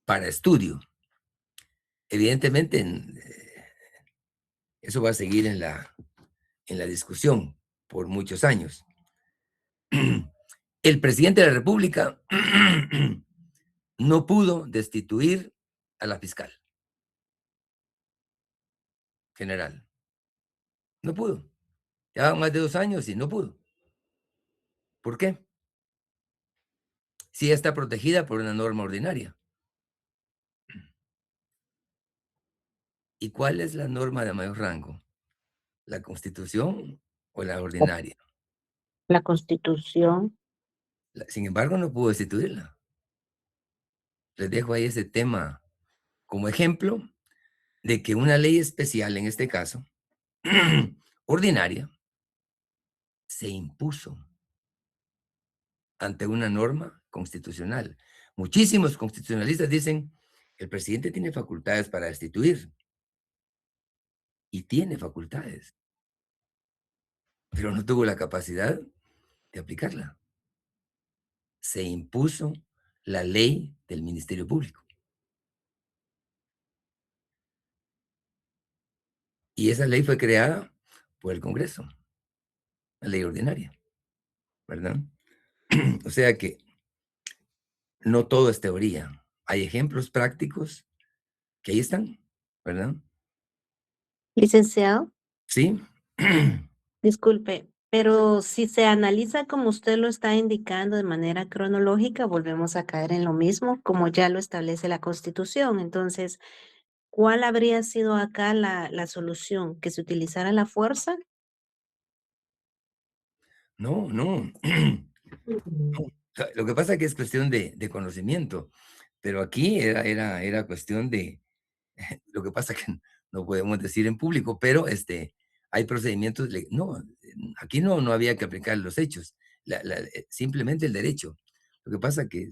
para estudio. Evidentemente, eso va a seguir en la discusión por muchos años. El presidente de la República no pudo destituir a la fiscal general. No pudo. Ya más de 2 años y no pudo. ¿Por qué? Si está protegida por una norma ordinaria. ¿Y cuál es la norma de mayor rango? ¿La Constitución o la ordinaria? La Constitución. Sin embargo, no pudo destituirla. Les dejo ahí ese tema como ejemplo de que una ley especial, en este caso, ordinaria, se impuso ante una norma constitucional. Muchísimos constitucionalistas dicen que el presidente tiene facultades para destituir. Y tiene facultades. Pero no tuvo la capacidad de aplicarla. Se impuso la ley del Ministerio Público. Y esa ley fue creada por el Congreso. La ley ordinaria. ¿Verdad? O sea que no todo es teoría. Hay ejemplos prácticos que ahí están, ¿verdad? Licenciado, Sí. disculpe, pero si se analiza como usted lo está indicando de manera cronológica, volvemos a caer en lo mismo, como ya lo establece la Constitución. Entonces, ¿cuál habría sido acá la solución? ¿Que se utilizara la fuerza? No, no. O sea, lo que pasa es que es cuestión de conocimiento, pero aquí era cuestión de, lo que pasa que no podemos decir en público, pero hay procedimientos, no, aquí no había que aplicar los hechos, simplemente el derecho. Lo que pasa que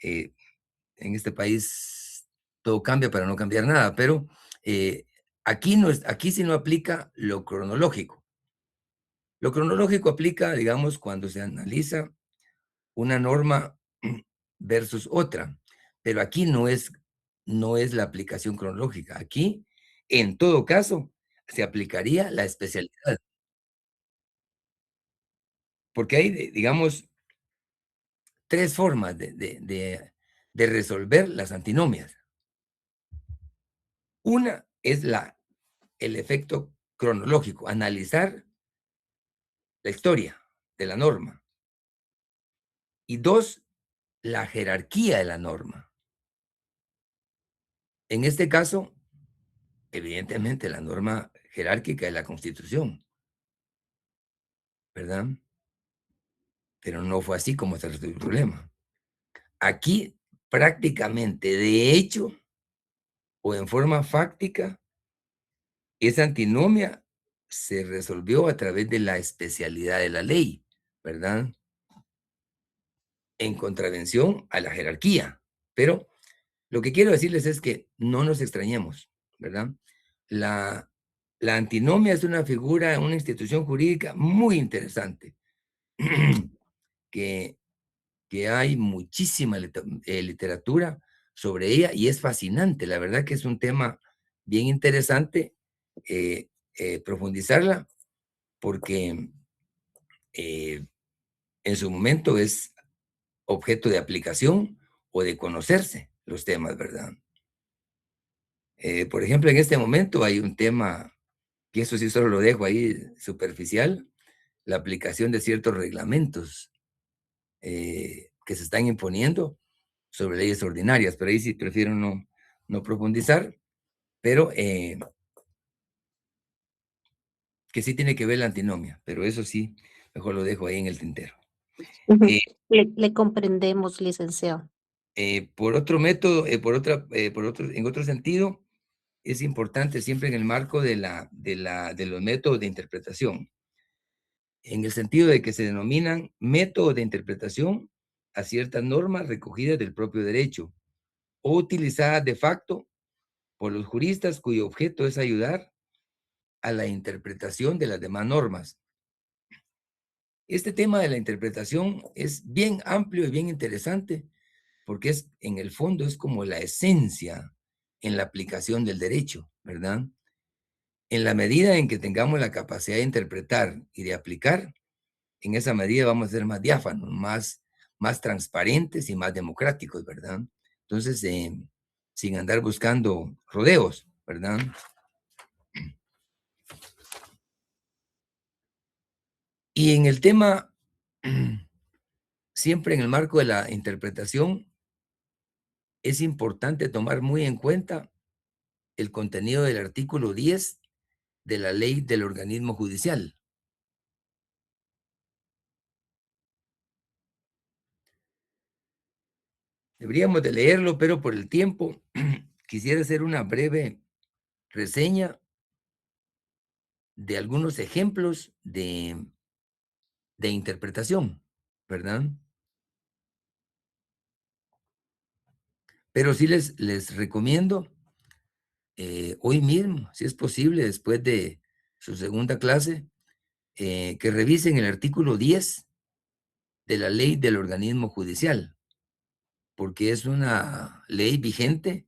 en este país todo cambia para no cambiar nada, pero aquí sí no aplica lo cronológico. Lo cronológico aplica, digamos, cuando se analiza una norma versus otra, pero aquí no es la aplicación cronológica. Aquí, en todo caso, se aplicaría la especialidad. Porque hay, digamos, 3 formas de resolver las antinomias. Una es el efecto cronológico, analizar la historia de la norma. Y 2, la jerarquía de la norma. En este caso, evidentemente, la norma jerárquica es la Constitución, ¿verdad? Pero no fue así como se resolvió el problema. Aquí, prácticamente, de hecho, o en forma fáctica, esa antinomia se resolvió a través de la especialidad de la ley, ¿verdad? En contravención a la jerarquía. Pero lo que quiero decirles es que no nos extrañemos, ¿verdad? La antinomia es una figura, una institución jurídica muy interesante, que hay muchísima literatura sobre ella y es fascinante. La verdad que es un tema bien interesante profundizarla porque en su momento es objeto de aplicación o de conocerse los temas, ¿verdad? Por ejemplo, en este momento hay un tema, que eso sí solo lo dejo ahí superficial, la aplicación de ciertos reglamentos que se están imponiendo sobre leyes ordinarias, pero ahí sí prefiero no profundizar, pero que sí tiene que ver la antinomia, pero eso sí, mejor lo dejo ahí en el tintero. Ujú. Eh, Le comprendemos, licenciado. por otro método, en otro sentido, es importante siempre en el marco de los métodos de interpretación, en el sentido de que se denominan métodos de interpretación a ciertas normas recogidas del propio derecho o utilizadas de facto por los juristas cuyo objeto es ayudar a la interpretación de las demás normas. Este tema de la interpretación es bien amplio y bien interesante porque en el fondo es como la esencia en la aplicación del derecho, ¿verdad? En la medida en que tengamos la capacidad de interpretar y de aplicar, en esa medida vamos a ser más diáfanos, más transparentes y más democráticos, ¿verdad? Entonces, sin andar buscando rodeos, ¿verdad? Y en el tema, siempre en el marco de la interpretación, es importante tomar muy en cuenta el contenido del artículo 10 de la ley del organismo judicial. Deberíamos de leerlo, pero por el tiempo quisiera hacer una breve reseña de algunos ejemplos de interpretación, ¿verdad? Pero sí les recomiendo hoy mismo, si es posible, después de su segunda clase, que revisen el artículo 10 de la ley del organismo judicial, porque es una ley vigente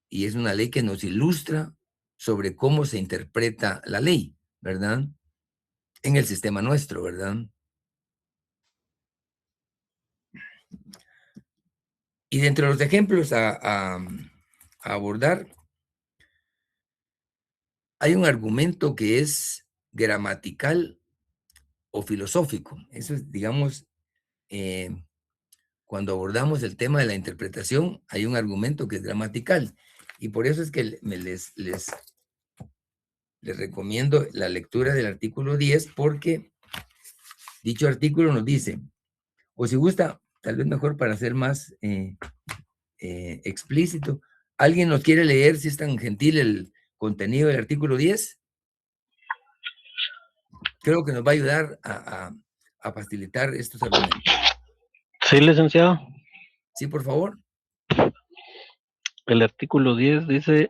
y es una ley que nos ilustra sobre cómo se interpreta la ley, ¿verdad? En el sistema nuestro, ¿verdad? Y dentro de los ejemplos a abordar, hay un argumento que es gramatical o filosófico. Eso es, digamos, cuando abordamos el tema de la interpretación, hay un argumento que es gramatical. Y por eso es que les recomiendo la lectura del artículo 10, porque dicho artículo nos dice, o si gusta, tal vez mejor para ser más explícito, ¿alguien nos quiere leer, si es tan gentil, el contenido del artículo 10? Creo que nos va a ayudar a facilitar estos argumentos. Sí, licenciado. Sí, por favor. El artículo 10 dice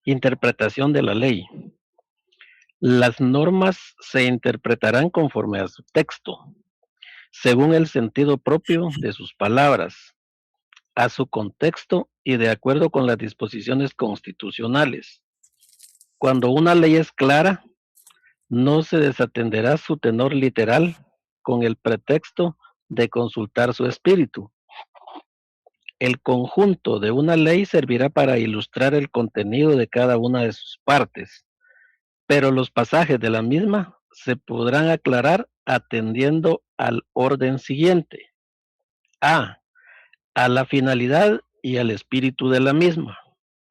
interpretación de la ley. Las normas se interpretarán conforme a su texto, según el sentido propio de sus palabras, a su contexto y de acuerdo con las disposiciones constitucionales. Cuando una ley es clara, no se desatenderá su tenor literal con el pretexto de consultar su espíritu. El conjunto de una ley servirá para ilustrar el contenido de cada una de sus partes, pero los pasajes de la misma se podrán aclarar atendiendo al orden siguiente. A. A la finalidad y al espíritu de la misma.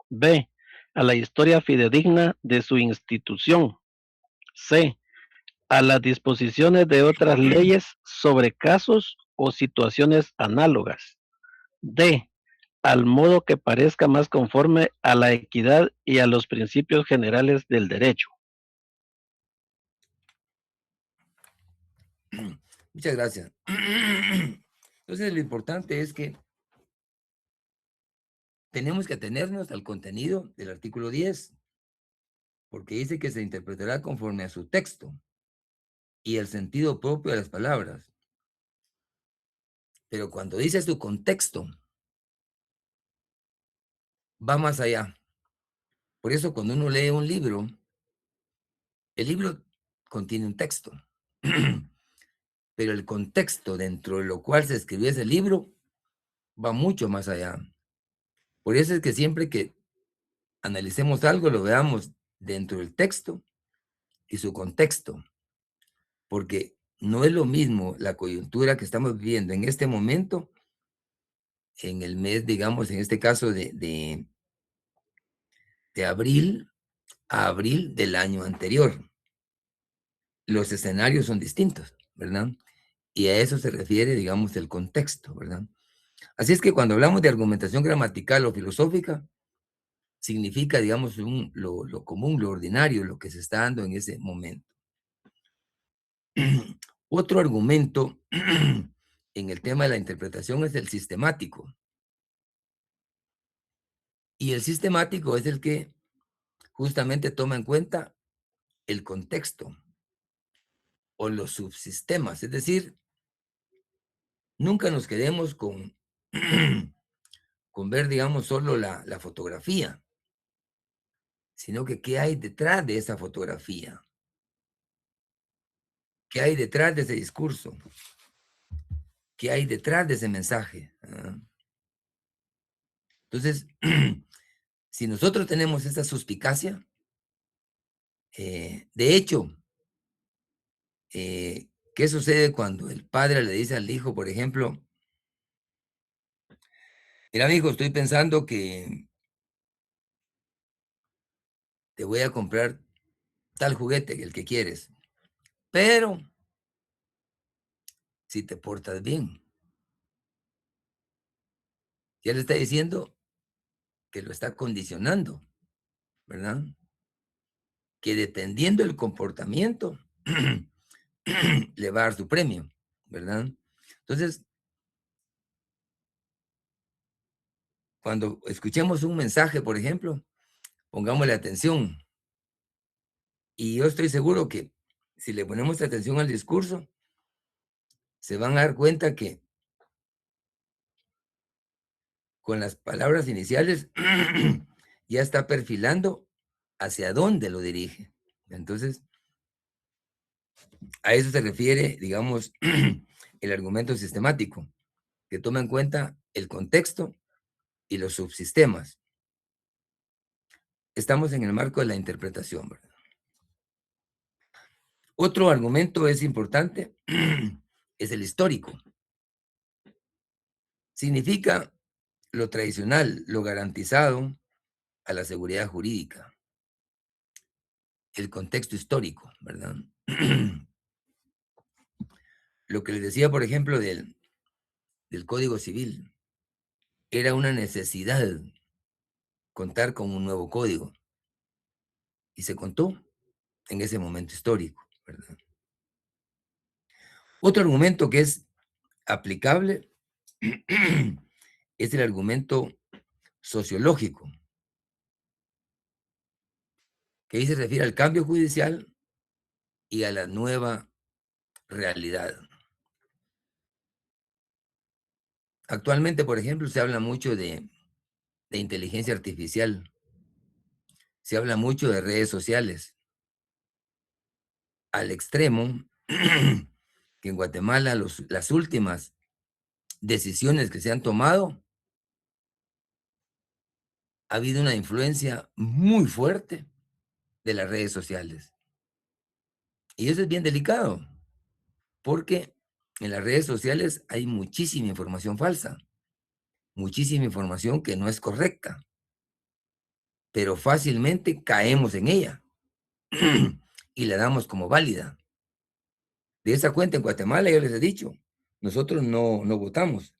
B. A la historia fidedigna de su institución. C. A las disposiciones de otras leyes sobre casos o situaciones análogas. D. Al modo que parezca más conforme a la equidad y a los principios generales del derecho. Muchas gracias. Entonces, lo importante es que tenemos que atenernos al contenido del artículo 10, porque dice que se interpretará conforme a su texto y el sentido propio de las palabras. Pero cuando dice su contexto, va más allá. Por eso cuando uno lee un libro, el libro contiene un texto, pero el contexto dentro de lo cual se escribió ese libro va mucho más allá. Por eso es que siempre que analicemos algo, lo veamos dentro del texto y su contexto, porque no es lo mismo la coyuntura que estamos viviendo en este momento, en el mes, digamos, en este caso de abril a abril del año anterior. los escenarios son distintos, ¿verdad? Y a eso se refiere, digamos, el contexto, ¿verdad? Así es que cuando hablamos de argumentación gramatical o filosófica, significa, digamos, lo común, lo ordinario, lo que se está dando en ese momento. Otro argumento en el tema de la interpretación es el sistemático. Y el sistemático es el que justamente toma en cuenta el contexto o los subsistemas. Es decir, nunca nos quedemos con, con ver, digamos, solo la fotografía, sino que qué hay detrás de esa fotografía. ¿Qué hay detrás de ese discurso? ¿Qué hay detrás de ese mensaje? Entonces, si nosotros tenemos esa suspicacia, de hecho, ¿qué sucede cuando el padre le dice al hijo, por ejemplo, mira, hijo, estoy pensando que te voy a comprar tal juguete, el que quieres, pero si te portas bien? Ya le está diciendo que lo está condicionando, ¿verdad? Que dependiendo del comportamiento, le va a dar su premio, ¿verdad? Entonces, cuando escuchemos un mensaje, por ejemplo, pongámosle atención. Y yo estoy seguro que si le ponemos atención al discurso, se van a dar cuenta que con las palabras iniciales ya está perfilando hacia dónde lo dirige. Entonces, a eso se refiere, digamos, el argumento sistemático, que toma en cuenta el contexto y los subsistemas. Estamos en el marco de la interpretación, ¿verdad? Otro argumento es importante, es el histórico. Significa lo tradicional, lo garantizado a la seguridad jurídica. El contexto histórico, ¿verdad? Lo que les decía, por ejemplo, del Código Civil, era una necesidad contar con un nuevo código. Y se contó en ese momento histórico, ¿verdad? Otro argumento que es aplicable es el argumento sociológico, que ahí se refiere al cambio judicial y a la nueva realidad. Actualmente, por ejemplo, se habla mucho de inteligencia artificial, se habla mucho de redes sociales, al extremo que en Guatemala las últimas decisiones que se han tomado, ha habido una influencia muy fuerte de las redes sociales. Y eso es bien delicado, porque en las redes sociales hay muchísima información falsa, muchísima información que no es correcta, pero fácilmente caemos en ella y la damos como válida. De esa cuenta en Guatemala, yo les he dicho, nosotros no votamos.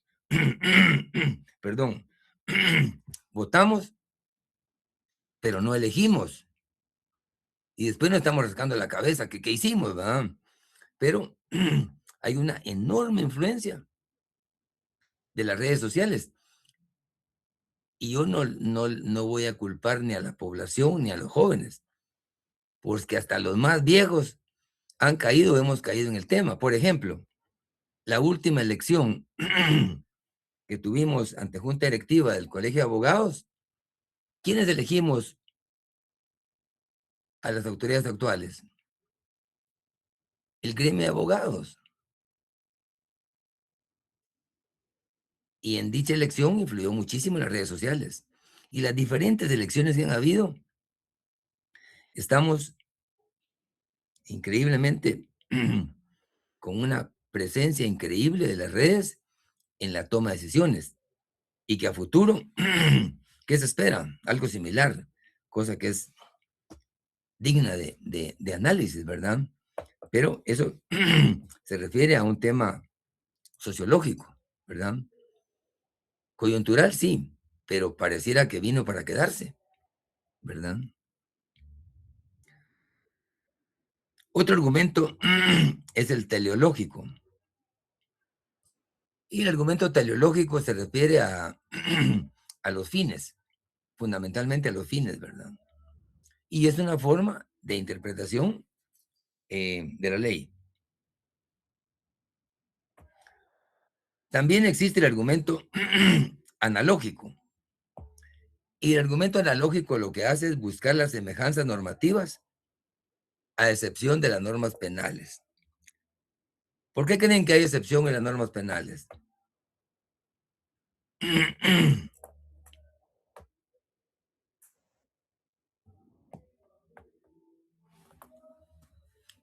Perdón. Votamos, pero no elegimos. Y después nos estamos rascando la cabeza, ¿qué hicimos, verdad? Pero hay una enorme influencia de las redes sociales. Y yo no voy a culpar ni a la población ni a los jóvenes, porque hasta los más viejos han caído, hemos caído en el tema. Por ejemplo, la última elección que tuvimos ante Junta Directiva del Colegio de Abogados, ¿quiénes elegimos a las autoridades actuales? El gremio de abogados. Y en dicha elección influyó muchísimo en las redes sociales. Y las diferentes elecciones que han habido, estamos increíblemente con una presencia increíble de las redes en la toma de decisiones. Y que a futuro, ¿qué se espera? Algo similar, cosa que es digna de análisis, ¿verdad? Pero eso se refiere a un tema sociológico, ¿verdad? Coyuntural sí, pero pareciera que vino para quedarse, ¿verdad? Otro argumento es el teleológico. Y el argumento teleológico se refiere a, a los fines, fundamentalmente a los fines, ¿verdad? Y es una forma de interpretación de la ley. También existe el argumento analógico. Y el argumento analógico lo que hace es buscar las semejanzas normativas a excepción de las normas penales. ¿Por qué creen que hay excepción en las normas penales?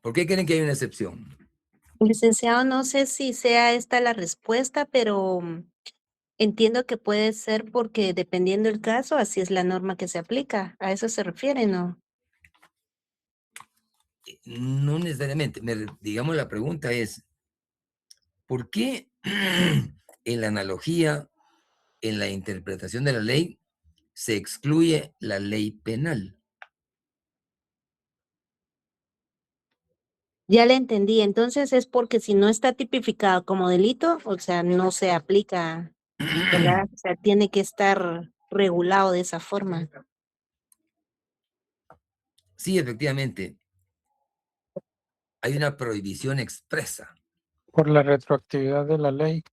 ¿Por qué creen que hay una excepción? Licenciado, no sé si sea esta la respuesta, pero entiendo que puede ser porque dependiendo del caso, así es la norma que se aplica. ¿A eso se refiere, no? No necesariamente. Digamos, la pregunta es, ¿por qué en la analogía, en la interpretación de la ley, se excluye la ley penal? Ya le entendí. Entonces es porque si no está tipificado como delito, o sea, no se aplica, ¿verdad? O sea, tiene que estar regulado de esa forma. Sí, efectivamente. Hay una prohibición expresa Por la retroactividad de la ley.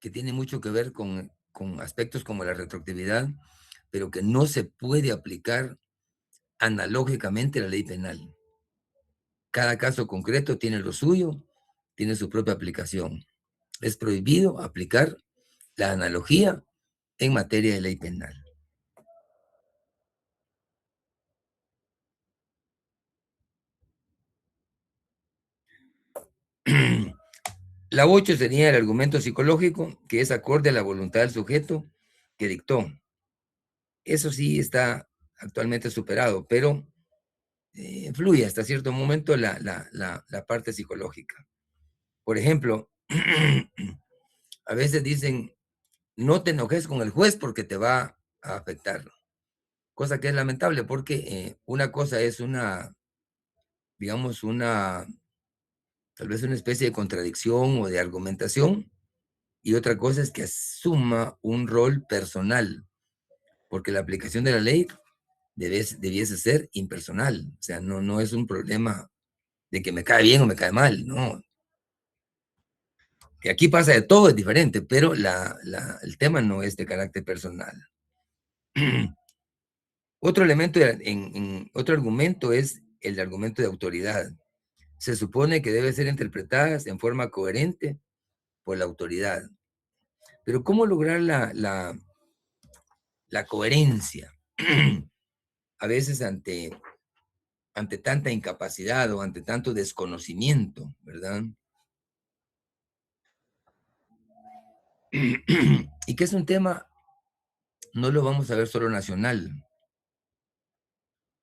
que tiene mucho que ver con aspectos como la retroactividad, pero que no se puede aplicar analógicamente a la ley penal. Cada caso concreto tiene lo suyo, tiene su propia aplicación. Es prohibido aplicar la analogía en materia de ley penal. La 8 sería el argumento psicológico, que es acorde a la voluntad del sujeto que dictó. Eso sí está actualmente superado, pero fluye hasta cierto momento la parte psicológica. Por ejemplo, a veces dicen, no te enojes con el juez porque te va a afectar. Cosa que es lamentable porque una cosa es digamos, tal vez una especie de contradicción o de argumentación, y otra cosa es que asuma un rol personal, porque la aplicación de la ley debiese ser impersonal. O sea, no es un problema de que me cae bien o me cae mal, no. Que aquí pasa de todo, es diferente, pero el tema no es de carácter personal. Otro elemento, otro argumento es el argumento de autoridad. Se supone que debe ser interpretadas en forma coherente por la autoridad. Pero ¿cómo lograr la coherencia? A veces ante tanta incapacidad o ante tanto desconocimiento, ¿verdad? Y que es un tema, no lo vamos a ver solo nacional.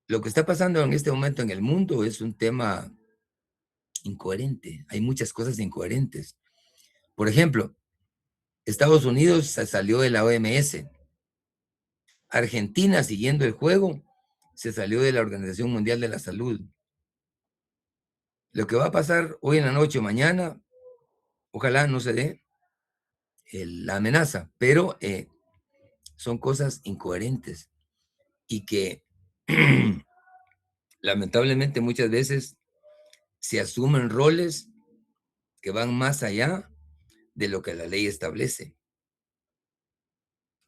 Lo que está pasando en este momento en el mundo es un tema incoherente. Hay muchas cosas incoherentes. Por ejemplo, Estados Unidos se salió de la OMS. Argentina, siguiendo el juego, se salió de la Organización Mundial de la Salud. Lo que va a pasar hoy en la noche o mañana, ojalá no se dé la amenaza, pero son cosas incoherentes y que lamentablemente muchas veces se asumen roles que van más allá de lo que la ley establece.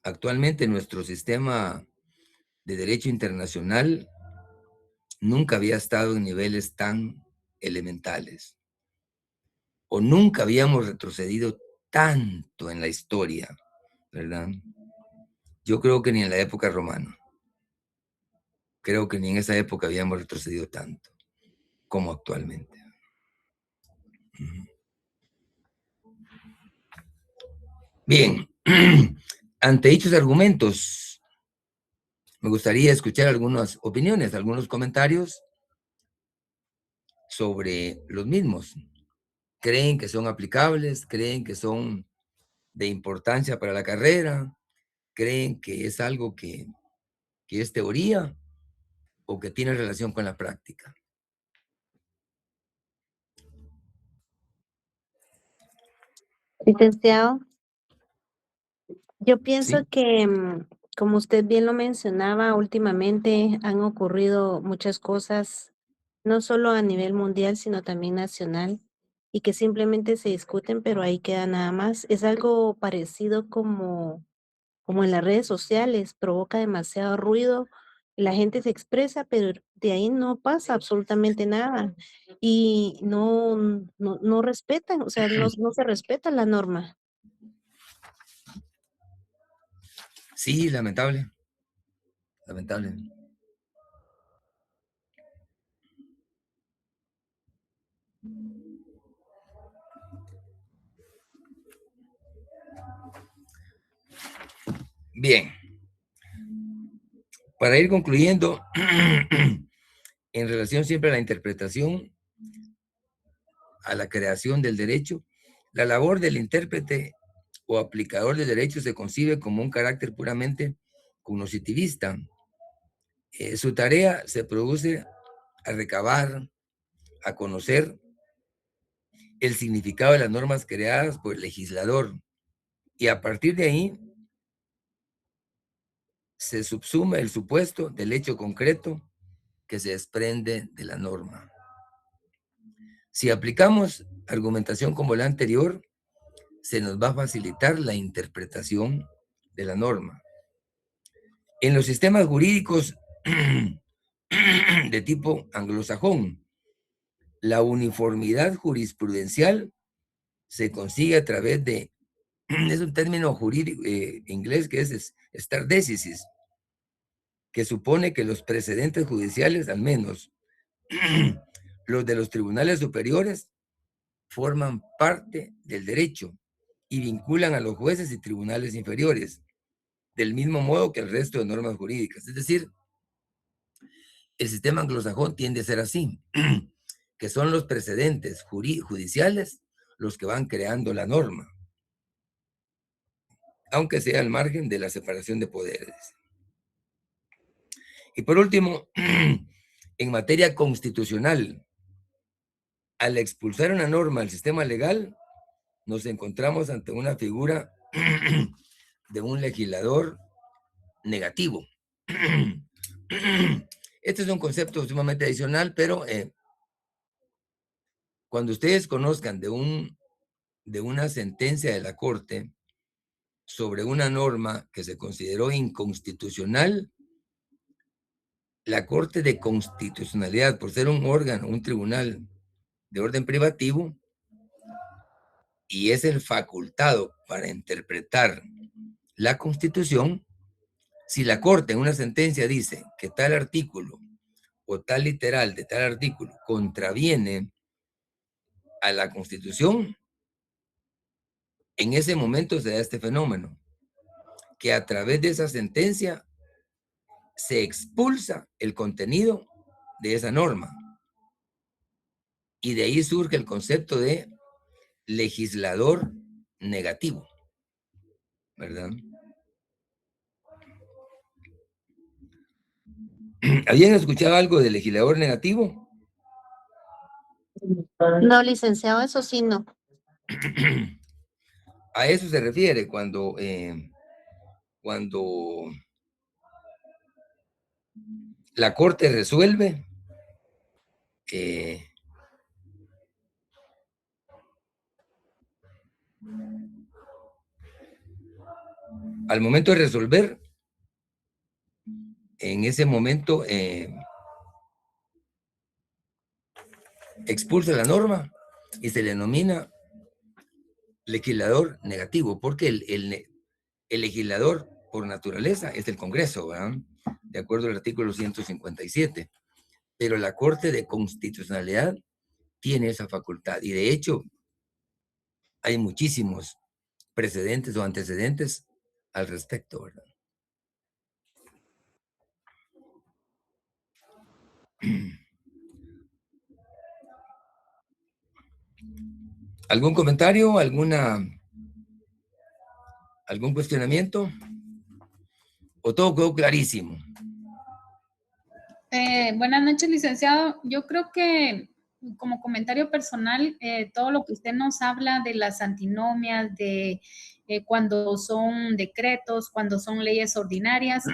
Actualmente nuestro sistema de derecho internacional nunca había estado en niveles tan elementales, o nunca habíamos retrocedido tanto en la historia, ¿verdad? Yo creo que ni en la época romana. Creo que ni en esa época habíamos retrocedido tanto como actualmente. Bien, ante dichos argumentos, me gustaría escuchar algunas opiniones, algunos comentarios sobre los mismos. Creen que son aplicables, creen que son de importancia para la carrera, creen que es algo que es teoría o que tiene relación con la práctica. Licenciado, yo pienso Sí, que, como usted bien lo mencionaba, últimamente han ocurrido muchas cosas, no solo a nivel mundial, sino también nacional, y que simplemente se discuten, pero ahí queda nada más. Es algo parecido como en las redes sociales, provoca demasiado ruido, la gente se expresa, pero de ahí no pasa absolutamente nada y no respetan, o sea, no se respeta la norma. sí, lamentable, lamentable. Bien, para ir concluyendo, en relación siempre a la interpretación, a la creación del derecho, la labor del intérprete o aplicador del derecho se concibe como un carácter puramente cognitivista. Su tarea se produce a recabar, a conocer el significado de las normas creadas por el legislador y a partir de ahí se subsuma el supuesto del hecho concreto que se desprende de la norma. Si aplicamos argumentación como la anterior, se nos va a facilitar la interpretación de la norma. En los sistemas jurídicos de tipo anglosajón, la uniformidad jurisprudencial se consigue a través de, es un término jurídico inglés que es stare decisis, que supone que los precedentes judiciales, al menos los de los tribunales superiores, forman parte del derecho y vinculan a los jueces y tribunales inferiores, del mismo modo que el resto de normas jurídicas. Es decir, el sistema anglosajón tiende a ser así, que son los precedentes judiciales los que van creando la norma, aunque sea al margen de la separación de poderes. Y por último, en materia constitucional, al expulsar una norma del sistema legal, nos encontramos ante una figura de un legislador negativo. Este es un concepto sumamente adicional, pero cuando ustedes conozcan de una sentencia de la Corte sobre una norma que se consideró inconstitucional, la Corte de Constitucionalidad, por ser un órgano, un tribunal de orden privativo, y es el facultado para interpretar la Constitución, si la Corte en una sentencia dice que tal artículo o tal literal de tal artículo contraviene a la Constitución, en ese momento se da este fenómeno, que a través de esa sentencia se expulsa el contenido de esa norma. Y de ahí surge el concepto de legislador negativo, ¿verdad? ¿Habían escuchado algo de legislador negativo? No, licenciado, eso sí no. A eso se refiere cuando la Corte resuelve al momento de resolver, en ese momento expulsa la norma y se le denomina legislador negativo, porque el legislador por naturaleza es el Congreso, ¿verdad? De acuerdo al artículo 157. Pero la Corte de Constitucionalidad tiene esa facultad y de hecho hay muchísimos precedentes o antecedentes al respecto, ¿verdad? ¿Algún comentario? ¿Algún cuestionamiento? ¿O todo quedó clarísimo? Buenas noches, licenciado. Yo creo que como comentario personal, todo lo que usted nos habla de las antinomias, de cuando son decretos, cuando son leyes ordinarias,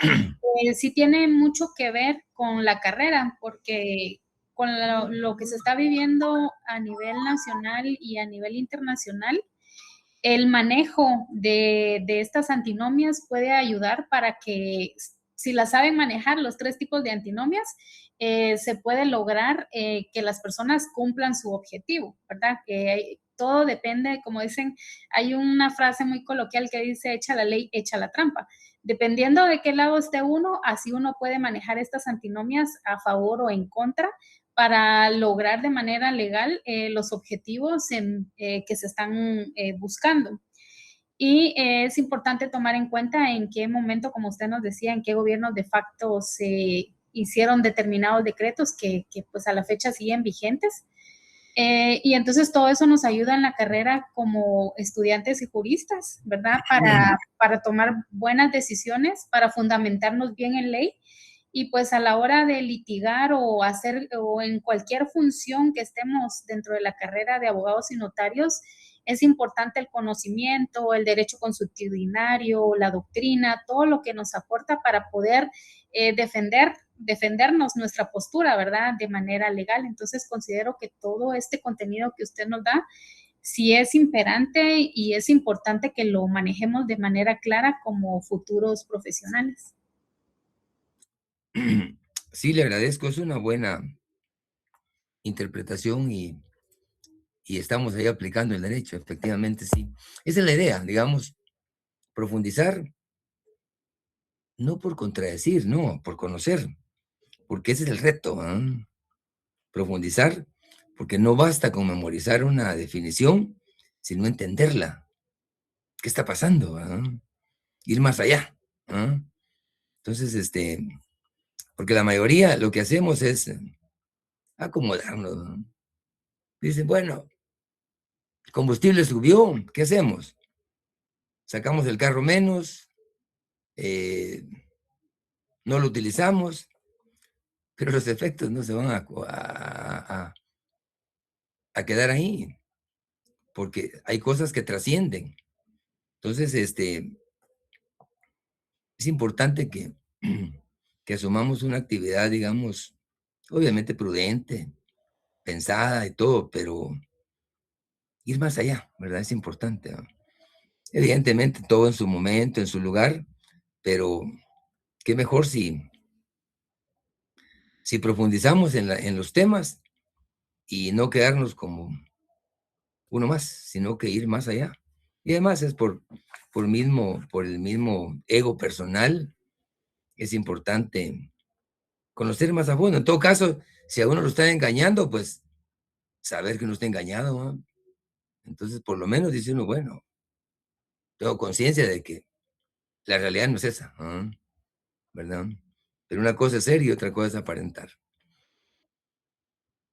sí tiene mucho que ver con la carrera, porque con lo que se está viviendo a nivel nacional y a nivel internacional, el manejo de estas antinomias puede ayudar para que, si las saben manejar, los 3 tipos de antinomias, se puede lograr que las personas cumplan su objetivo, ¿verdad? Que todo depende, como dicen, hay una frase muy coloquial que dice, echa la ley, echa la trampa. Dependiendo de qué lado esté uno, así uno puede manejar estas antinomias a favor o en contra para lograr de manera legal los objetivos que se están buscando. Y es importante tomar en cuenta en qué momento, como usted nos decía, en qué gobiernos de facto se hicieron determinados decretos que pues a la fecha siguen vigentes. Y entonces todo eso nos ayuda en la carrera como estudiantes y juristas, ¿verdad? Para tomar buenas decisiones, para fundamentarnos bien en ley. Y pues a la hora de litigar o en cualquier función que estemos dentro de la carrera de abogados y notarios, es importante el conocimiento, el derecho consuetudinario, la doctrina, todo lo que nos aporta para poder defendernos nuestra postura, ¿verdad? De manera legal. Entonces considero que todo este contenido que usted nos da sí es imperante y es importante que lo manejemos de manera clara como futuros profesionales. Sí, le agradezco, es una buena interpretación y estamos ahí aplicando el derecho, efectivamente, sí. Esa es la idea, digamos, profundizar, no por contradecir, no, por conocer, porque ese es el reto, ¿eh? Profundizar, porque no basta con memorizar una definición, sino entenderla. ¿Qué está pasando? Ir más allá. Entonces, porque la mayoría lo que hacemos es acomodarnos, ¿no? Dicen, bueno, el combustible subió, ¿qué hacemos? Sacamos el carro menos, no lo utilizamos, pero los efectos no se van a quedar ahí, porque hay cosas que trascienden. Entonces, es importante que asumamos una actividad, digamos, obviamente prudente, pensada y todo, pero ir más allá, ¿verdad? Es importante, ¿no? Evidentemente todo en su momento, en su lugar, pero qué mejor si profundizamos en los temas y no quedarnos como uno más, sino que ir más allá. Y además es por el mismo ego personal, es importante conocer más a fondo. En todo caso, si a uno lo está engañando, pues saber que no está engañado, ¿no? Entonces, por lo menos dice uno, bueno, tengo conciencia de que la realidad no es esa, ¿no? ¿Verdad? Pero una cosa es ser y otra cosa es aparentar.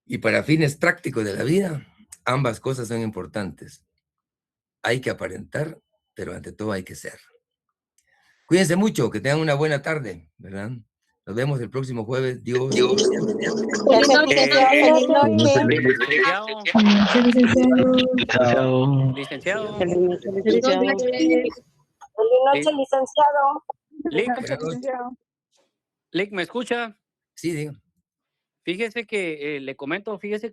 Y para fines prácticos de la vida, ambas cosas son importantes. Hay que aparentar, pero ante todo hay que ser. Cuídense mucho, que tengan una buena tarde, ¿verdad? Nos vemos el próximo jueves. Dios. Feliz noche. Feliz noche. Licenciado. Licenciado. Feliz noche, licenciado. Feliz noche, licenciado. Licenciado. Lic, ¿me escucha? Sí, digo. Fíjese que le comento, fíjese que